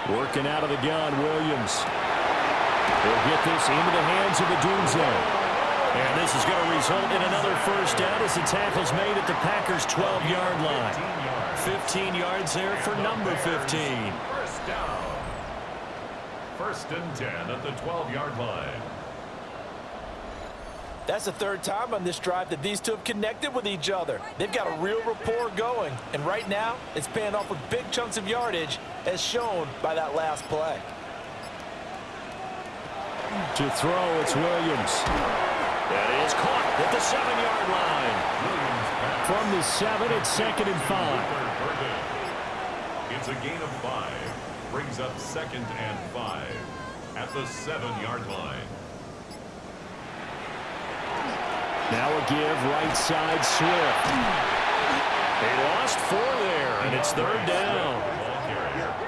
Working out of the gun, Williams. He'll get this into the hands of the doom zone. And this is going to result in another first down as the tackle's made at the Packers' 12-yard line. 15 yards there for number 15. First down. First and 10 at the 12-yard line. That's the third time on this drive that these two have connected with each other. They've got a real rapport going. And right now, it's paying off with big chunks of yardage, as shown by that last play. To throw, it's Williams. That is caught at the 7-yard line. From the 7, it's 2nd and 5. It's a gain of 5. Brings up 2nd and 5 at the 7-yard line. Now a give, right side, Swift. They lost 4 there, and it's 3rd down.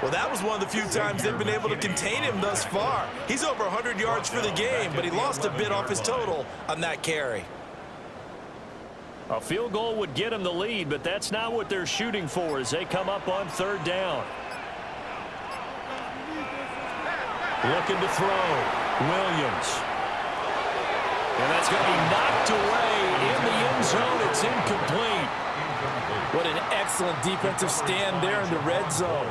Well, that was one of the few times they've been able to contain him thus far. He's over 100 yards for the game, but he lost a bit off his total on that carry. A field goal would get him the lead, but that's not what they're shooting for as they come up on 3rd down. Looking to throw, Williams. And that's going to be knocked away in the end zone. It's incomplete. What an excellent defensive stand there in the red zone.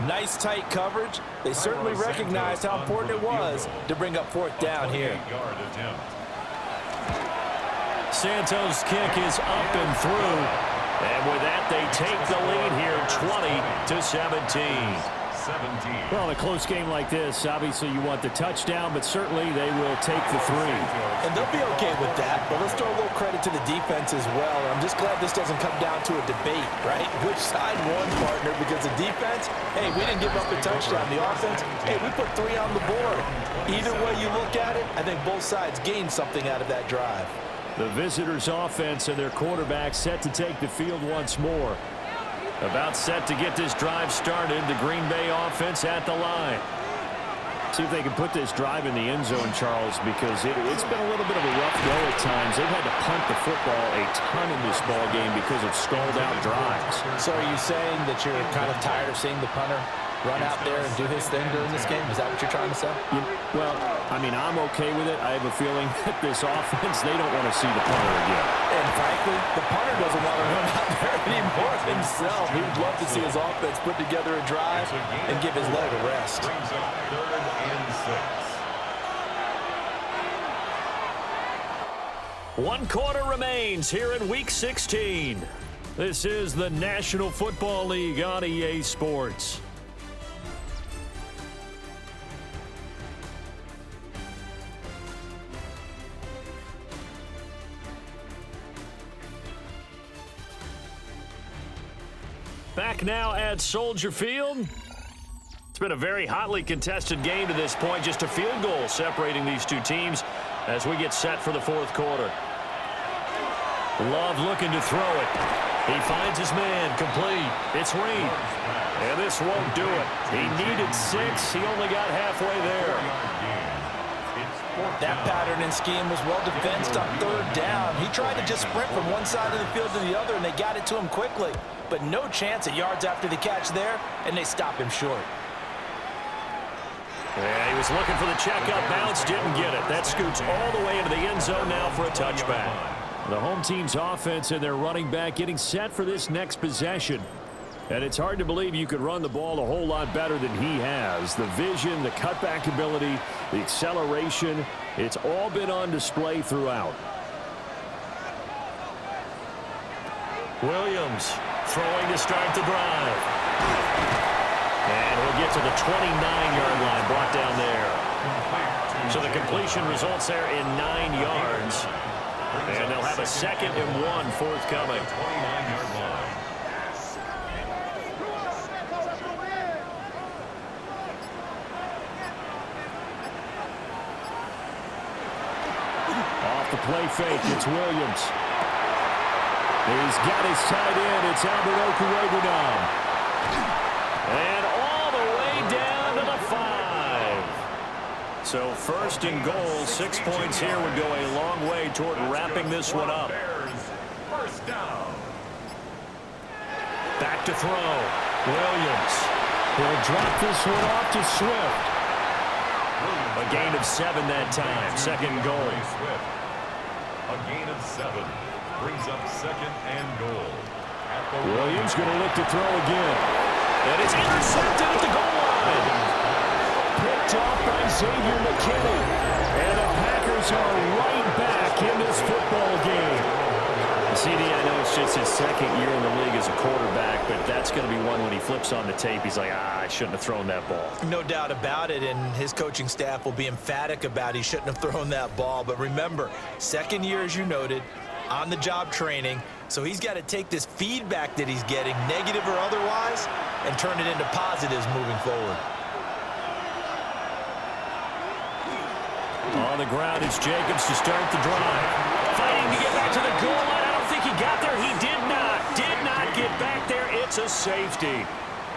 Nice tight coverage. They certainly recognized how important it was to bring up 4th down here. Santos' kick is up and through. And with that, they take the lead here 20-17. Well, in a close game like this, obviously you want the touchdown, but certainly they will take the 3. And they'll be okay with that, but let's throw a little credit to the defense as well. I'm just glad this doesn't come down to a debate, right? Which side won, partner? Because the defense, hey, we didn't give up a touchdown. The offense, hey, we put 3 on the board. Either way you look at it, I think both sides gained something out of that drive. The visitors' offense and their quarterback set to take the field once more. About set to get this drive started. The Green Bay offense at the line. See if they can put this drive in the end zone, Charles, because it's been a little bit of a rough go at times. They've had to punt the football a ton in this ball game because of stalled-out drives. So are you saying that you're kind of tired of seeing the punter run out there and do his thing during this game? Is that what you're trying to say? Well, I mean, I'm okay with it. I have a feeling that this offense, they don't want to see the punter again. And frankly, the punter doesn't want to run out there anymore himself. He would love to see his offense put together a drive and give his leg a rest. Brings up 3rd and 6. 1 quarter remains here in Week 16. This is the National Football League on EA Sports. Back now at Soldier Field. It's been a very hotly contested game to this point. Just a field goal separating these two teams as we get set for the 4th quarter. Love looking to throw it. He finds his man complete. It's Reed. And this won't do it. He needed 6. He only got halfway there. That pattern and scheme was well defensed on 3rd down. He tried to just sprint from one side of the field to the other, and they got it to him quickly. But no chance at yards after the catch there, and they stop him short. Yeah, he was looking for the checkup bounce, didn't get it. That scoots all the way into the end zone now for a touchback. The home team's offense and their running back getting set for this next possession. And it's hard to believe you could run the ball a whole lot better than he has. The vision, the cutback ability, the acceleration, it's all been on display throughout. Williams throwing to start the drive. And he'll get to the 29-yard line, brought down there. So the completion results there in 9 yards. And they'll have a 2nd and 1 forthcoming. 29-yard line. Off the play fake, it's Williams. He's got his tight end. It's Albert Okuregunon. And all the way down to the 5. So 1st and goal, 6 points here would go a long way toward wrapping this one up. First down. Back to throw. Williams. He'll drop this one off to Swift. A gain of 7 that time. Second goal. A gain of 7 brings up second and goal. Williams going to look to throw again. And it's intercepted at the goal line. Picked off by Xavier McKinney. And the Packers are right back in this football game. CD, I know it's just his second year in the league as a quarterback, but that's going to be one when he flips on the tape. He's like, I shouldn't have thrown that ball. No doubt about it, and his coaching staff will be emphatic about he shouldn't have thrown that ball. But remember, second year, as you noted, on-the-job training, so he's got to take this feedback that he's getting, negative or otherwise, and turn it into positives moving forward. On the ground, it's Jacobs to start the drive. Fighting to get back to the goal line. I don't think he got there. He did not get back there. It's a safety.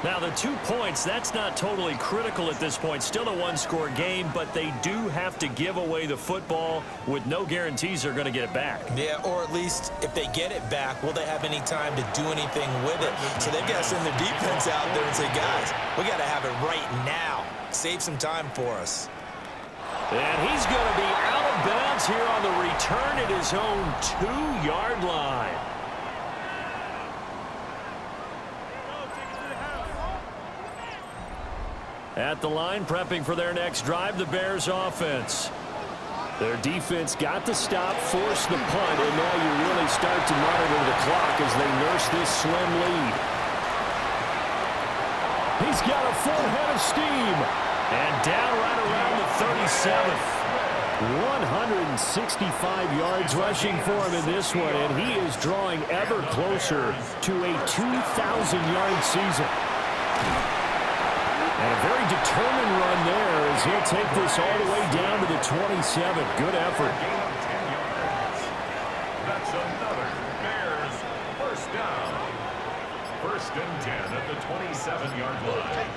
Now, the 2 points, that's not totally critical at this point. Still a one-score game, but they do have to give away the football with no guarantees they're going to get it back. Yeah, or at least if they get it back, will they have any time to do anything with it? So they've got to send their defense out there and say, guys, we got to have it right now. Save some time for us. And he's going to be out of bounds here on the return at his own 2-yard line. At the line, prepping for their next drive, the Bears offense. Their defense got the stop, forced the punt, and now you really start to monitor the clock as they nurse this slim lead. He's got a full head of steam. And down right around the 37. 165 yards rushing for him in this one, and he is drawing ever closer to a 2,000-yard season. And a very determined run there as he'll take this all the way down to the 27. Good effort. That's another Bears first down. First and 10 at the 27-yard line.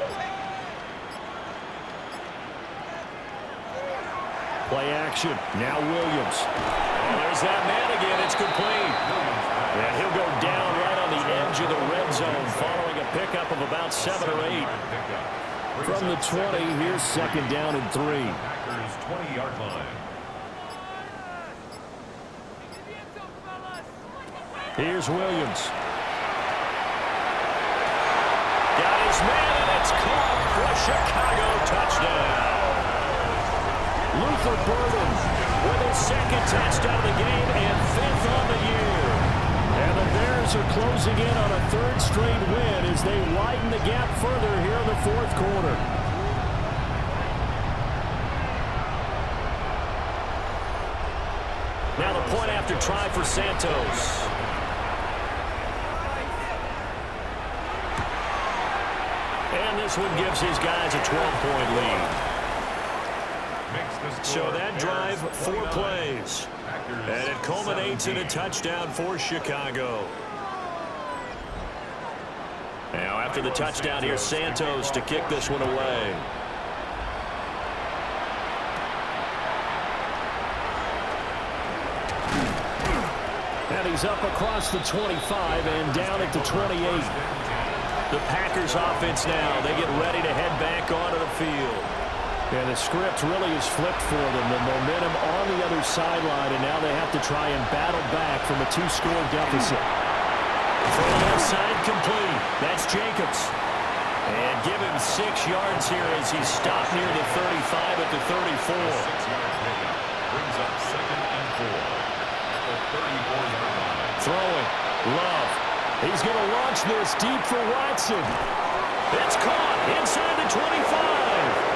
Play action. Now Williams. And there's that man again. It's complete. And he'll go down right on the edge of the red zone following a pickup of about 7 or 8. From the 20, here's second down and 3. Packers 20-yard line. Here's Williams. Got his man, and it's caught for a Chicago touchdown. Luther Burden with his second touchdown of the game and 5th on the year. And the Bears are closing in on a 3rd straight win as they widen the gap further here in the 4th quarter. Now the point after try for Santos. And this one gives his guys a 12-point lead. So that drive, 4 plays. And it culminates in a touchdown for Chicago. Now after the touchdown, here's Santos to kick this one away. And he's up across the 25 and down at the 28. The Packers offense now, they get ready to head back onto the field. And the script really is flipped for them. The momentum on the other sideline, and now they have to try and battle back from a 2-score deficit. From the left side, complete. That's Jacobs. And give him 6 yards here as he's stopped near the 35 at the 34. 6-yard pickup brings up second and 4 at the 34-yard line. Throwing. Love. He's going to launch this deep for Watson. It's caught inside the 25.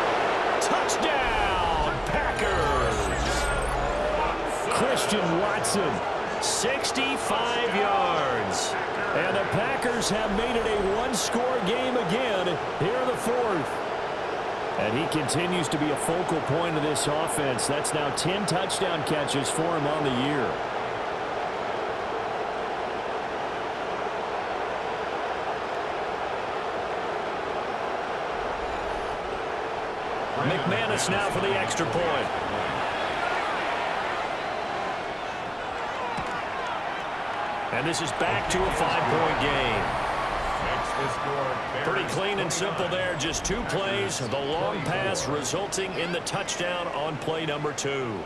Touchdown, Packers! Christian Watson, 65 yards. And the Packers have made it a 1-score game again here in the 4th. And he continues to be a focal point of this offense. That's now 10 touchdown catches for him on the year. McManus now for the extra point. And this is back to a 5-point game. is your Bears. Pretty clean and simple there. Just 2 plays. The long pass resulting in the touchdown on play number 2.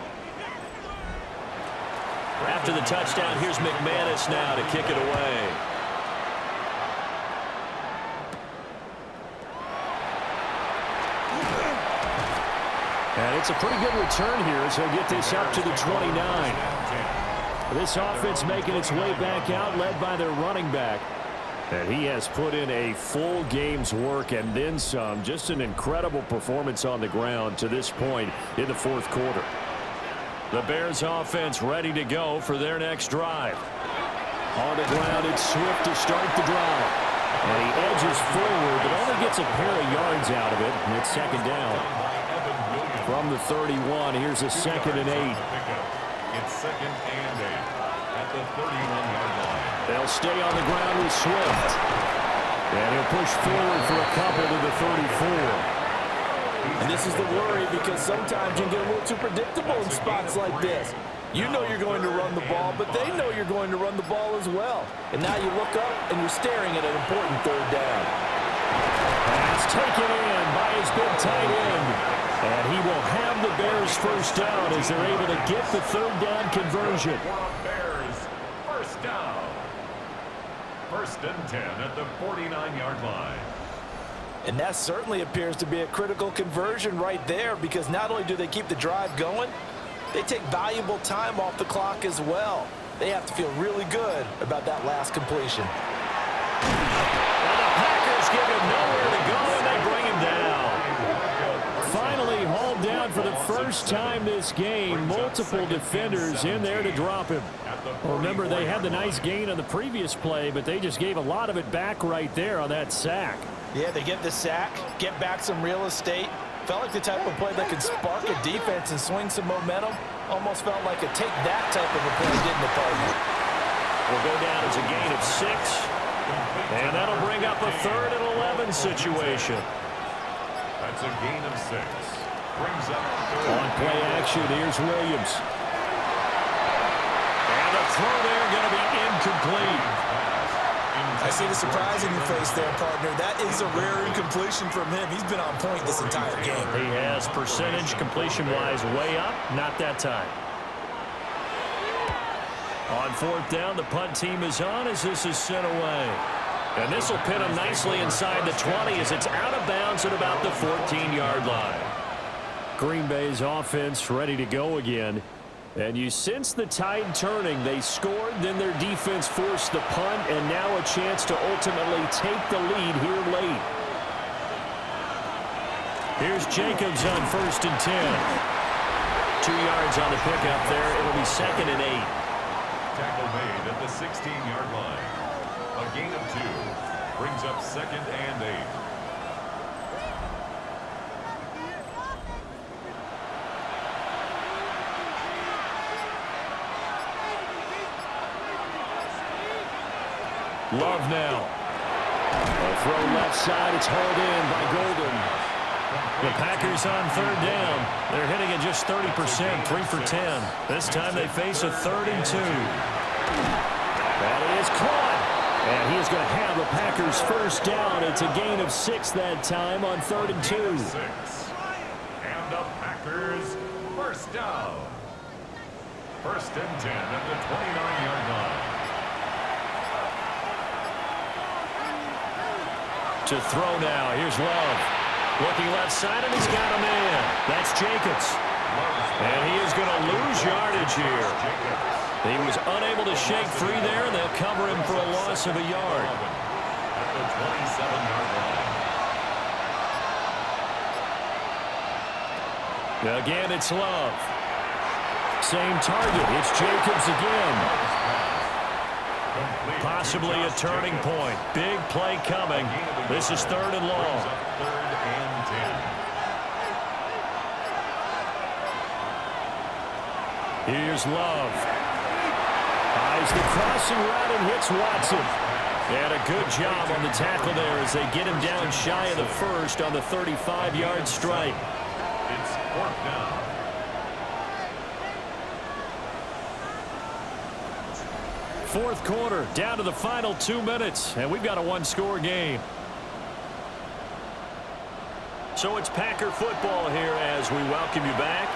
After the touchdown, here's McManus now to kick it away. And it's a pretty good return here as he'll get this up to the 29. This offense making its way back out, led by their running back. And he has put in a full game's work and then some. Just an incredible performance on the ground to this point in the 4th quarter. The Bears offense ready to go for their next drive. On the ground, it's Swift to start the drive. And he edges forward, but only gets a pair of yards out of it. And it's 2nd down. From the 31, here's a 2nd and 8. It's 2nd and 8 at the 31-yard line. They'll stay on the ground with Swift. And he'll push forward for a couple to the 34. And this is the worry because sometimes you can get a little too predictable in spots like this. You know you're going to run the ball, but they know you're going to run the ball as well. And now you look up and you're staring at an important 3rd down. That's taken in by his big tight end. And he will have the Bears first down as they're able to get the 3rd down conversion. Bears first down. 1st and 10 at the 49-yard line. And that certainly appears to be a critical conversion right there because not only do they keep the drive going, they take valuable time off the clock as well. They have to feel really good about that last completion. And the Packers give him nowhere to go, and they bring him down. Finally hauled down for the first time this game. Multiple defenders in there to drop him. Well, remember, they had the nice gain on the previous play, but they just gave a lot of it back right there on that sack. Yeah, they get the sack, get back some real estate. Felt like the type of play that could spark a defense and swing some momentum. Almost felt like a take that type of a play, didn't it, partner? Will go down as a gain of 6. And that'll bring up a 3rd and 11 situation. That's a gain of 6. Brings up 3rd. On play action, here's Williams. And the throw there going to be incomplete. I see the surprise in your face there, partner. That is a rare incompletion from him. He's been on point this entire game. He has percentage completion-wise way up. Not that time. On 4th down, the punt team is on as this is sent away. And this will pin him nicely inside the 20 as it's out of bounds at about the 14-yard line. Green Bay's offense ready to go again. And you sense the tide turning. They scored, then their defense forced the punt, and now a chance to ultimately take the lead here late. Here's Jacobs on 1st and 10. 2 yards on the pickup there. It'll be 2nd and 8. Tackle made at the 16-yard line. A gain of 2. Brings up 2nd and 8. Love now. A throw left side. It's hauled in by Golden. The Packers on 3rd down. They're hitting at just 30%, 3 for 10. This time they face a 3rd and 2. That is caught. And he is going to have the Packers first down. It's a gain of 6 that time on 3rd and 2. 6. And the Packers first down. 1st and 10 at the 29-yard line. To throw now. Here's Love. Looking left side, and he's got a man. That's Jacobs. And he is going to lose yardage here. He was unable to shake free there, and they'll cover him for a loss of a yard. At the 27-yard line. Again, it's Love. Same target. It's Jacobs again. Possibly a turning point. Big play coming. This is 3rd and long. 3rd and 10. Here's Love. Eyes the crossing route and hits Watson. And a good job on the tackle there as they get him down shy of the 1st on the 35-yard strike. It's 4th down. fourth quarter, down to the final 2 minutes, and we've got a one-score game. So it's Packer football here as we welcome you back.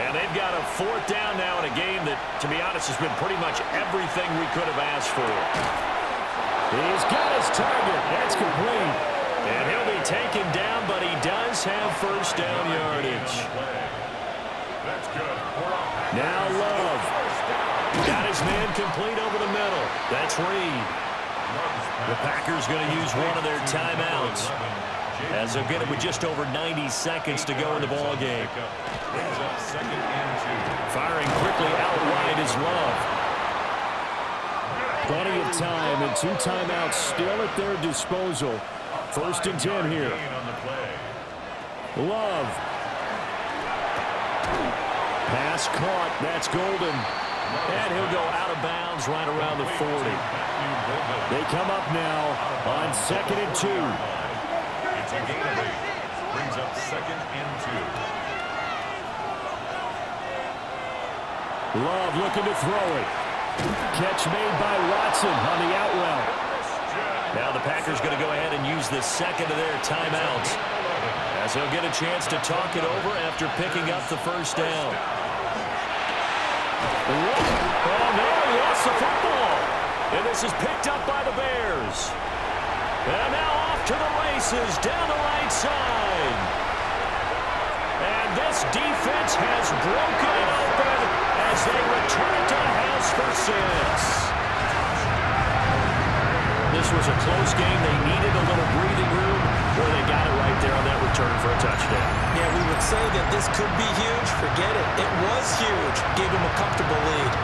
And they've got a fourth down now in a game that, to be honest, has been pretty much everything we could have asked for. He's got his target. That's complete. And he'll be taken down, but he does have first down yardage. That's good. Now Love. Got his man complete over the middle. That's Reed. The Packers going to use one of their timeouts, as they'll get it with just over 90 seconds to go in the ball game. Firing quickly out wide is Love. Plenty of time and 2 timeouts still at their disposal. First and 10 here. Love. Pass caught. That's Golden. And he'll go out of bounds right around the 40. They come up now on 2nd and 2. It's a gain of 8. Brings up 2nd and 2. Love looking to throw it. Catch made by Watson on the out route. Now the Packers going to go ahead and use the second of their timeouts, as they'll get a chance to talk it over after picking up the first down. Oh, no, he lost the football. And this is picked up by the Bears. And now off to the races down the right side. And this defense has broken it open as they return to house for 6. This was a close game. They needed a little breathing room, where they got it right there on that return for a touchdown. Yeah, we would say that this could be huge. Forget it. It was huge. Gave him a comfortable lead.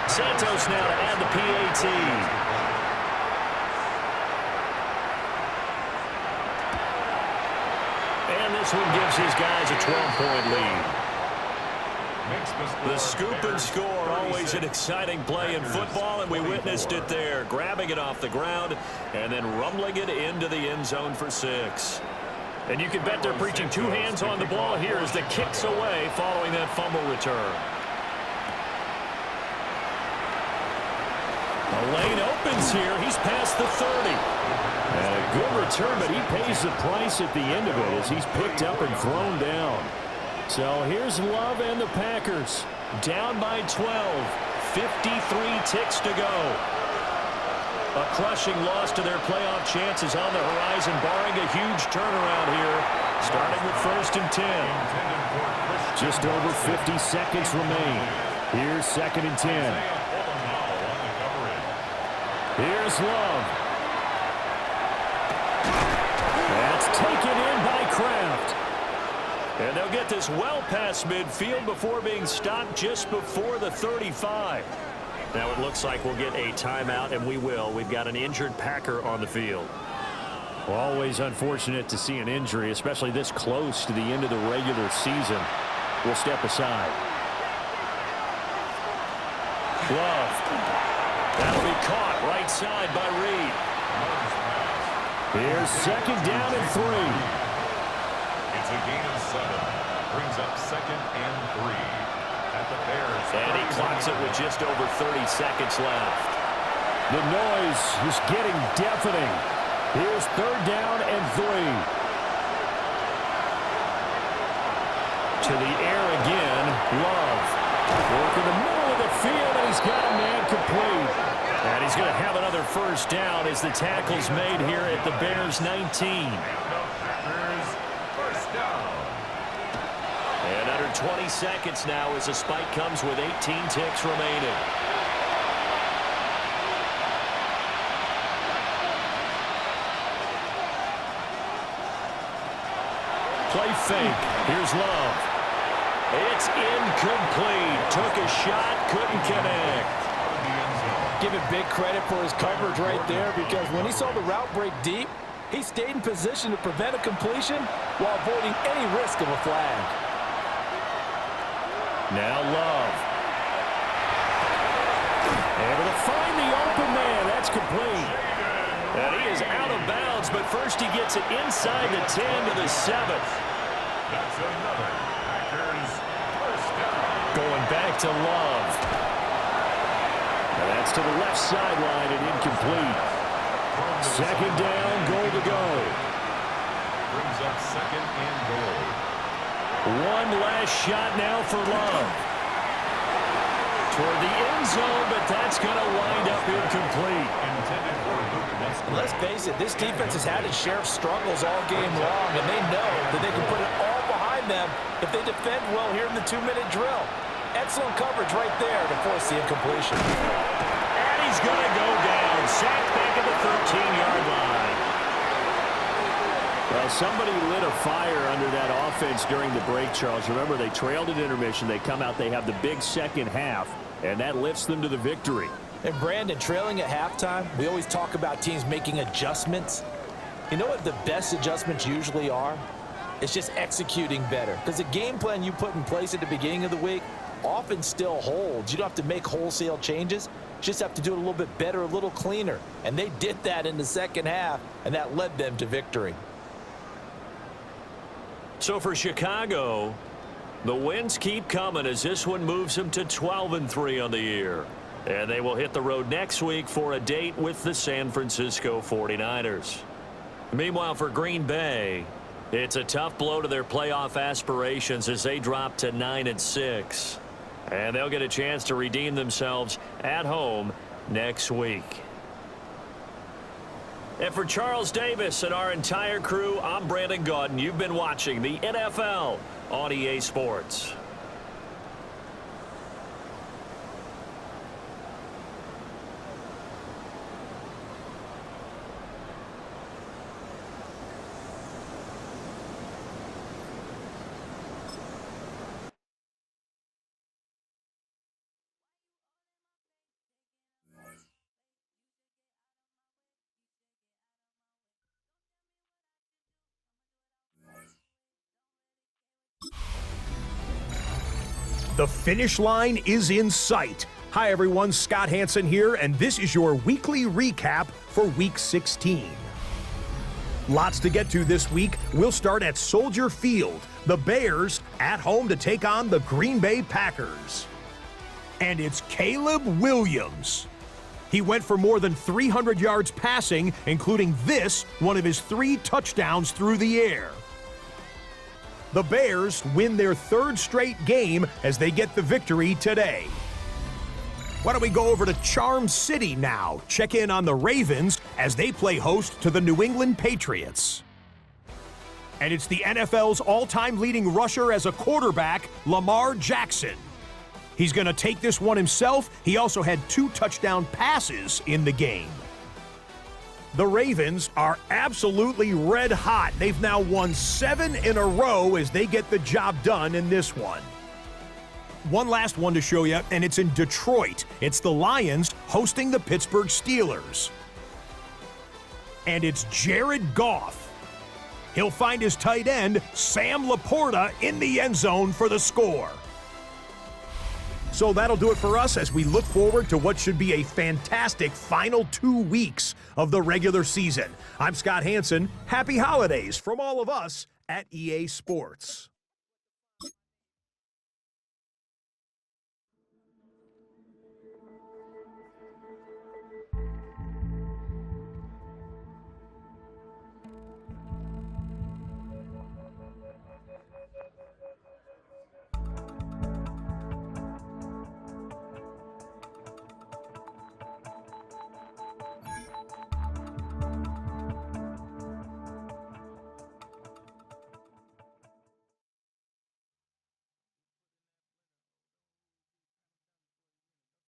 Santos now to add the PAT. And this one gives his guys a 12-point lead. The scoop and score, always an exciting play in football, and we witnessed it there, grabbing it off the ground and then rumbling it into the end zone for 6. And you can bet they're preaching 2 hands on the ball here as the kick's away following that fumble return. The lane opens here. He's past the 30. And a good return, but he pays the price at the end of it as he's picked up and thrown down. So here's Love and the Packers. Down by 12. 53 ticks to go. A crushing loss to their playoff chances on the horizon, barring a huge turnaround here, starting with 1st and 10. Just over 50 seconds remain. Here's 2nd and 10. Here's Love. That's taken in by Kraft. And they'll get this well past midfield before being stopped just before the 35. Now it looks like we'll get a timeout, and we will. We've got an injured Packer on the field. Well, always unfortunate to see an injury, especially this close to the end of the regular season. We'll step aside. Love. That'll be caught right side by Reed. Here's 2nd down and 3. It's a gain of 7. Brings up 2nd and 3. At the Bears. And he clocks it with just over 30 seconds left. The noise is getting deafening. Here's 3rd down and 3. To the air again. Love. Working the middle of the field, and he's got a man complete. And he's going to have another first down as the tackle's made here at the Bears 19. First down. And under 20 seconds now as the spike comes with 18 ticks remaining. Play fake. Here's Love. It's incomplete. Took a shot, couldn't connect. Give it big credit for his coverage right there, because when he saw the route break deep, he stayed in position to prevent a completion while avoiding any risk of a flag. Now Love. Able to find the open man. That's complete. And he is out of bounds, but first he gets it inside the 10 to the 7. That's another Packers first down. Going back to Love. And that's to the left sideline and incomplete. Second down, goal to go. Brings up second and goal. One last shot now for Love. Toward the end zone, but that's going to wind up incomplete. Intended for Luke Musgrave. Let's face it, this defense has had its share of struggles all game long, and they know that they can put it all behind them if they defend well here in the 2-minute drill. Excellent coverage right there to force the incompletion. And he's going to go down. Sacked back at the 13-yard line. Well, somebody lit a fire under that offense during the break, Charles. Remember, they trailed at intermission. They come out, they have the big second half, and that lifts them to the victory. And Brandon, trailing at halftime, we always talk about teams making adjustments. You know what the best adjustments usually are? It's just executing better. Because the game plan you put in place at the beginning of the week often still holds. You don't have to make wholesale changes. You just have to do it a little bit better, a little cleaner. And they did that in the second half, and that led them to victory. So for Chicago, the wins keep coming as this one moves them to 12-3 on the year. And they will hit the road next week for a date with the San Francisco 49ers. Meanwhile, for Green Bay, it's a tough blow to their playoff aspirations as they drop to 9-6. And they'll get a chance to redeem themselves at home next week. And for Charles Davis and our entire crew, I'm Brandon Gaudin. You've been watching the NFL on EA Sports. The finish line is in sight. Hi everyone, Scott Hansen here, and this is your weekly recap for Week 16. Lots to get to this week. We'll start at Soldier Field. The Bears at home to take on the Green Bay Packers. And it's Caleb Williams. He went for more than 300 yards passing, including this, one of his 3 touchdowns through the air. The Bears win their 3rd straight game as they get the victory today. Why don't we go over to Charm City now? Check in on the Ravens as they play host to the New England Patriots. And it's the NFL's all-time leading rusher as a quarterback, Lamar Jackson. He's going to take this one himself. He also had 2 touchdown passes in the game. The Ravens are absolutely red hot. They've now won 7 in a row as they get the job done in this one. One last one to show you, and it's in Detroit. It's the Lions hosting the Pittsburgh Steelers. And it's Jared Goff. He'll find his tight end, Sam Laporta, in the end zone for the score. So that'll do it for us as we look forward to what should be a fantastic final 2 weeks of the regular season. I'm Scott Hansen. Happy holidays from all of us at EA Sports.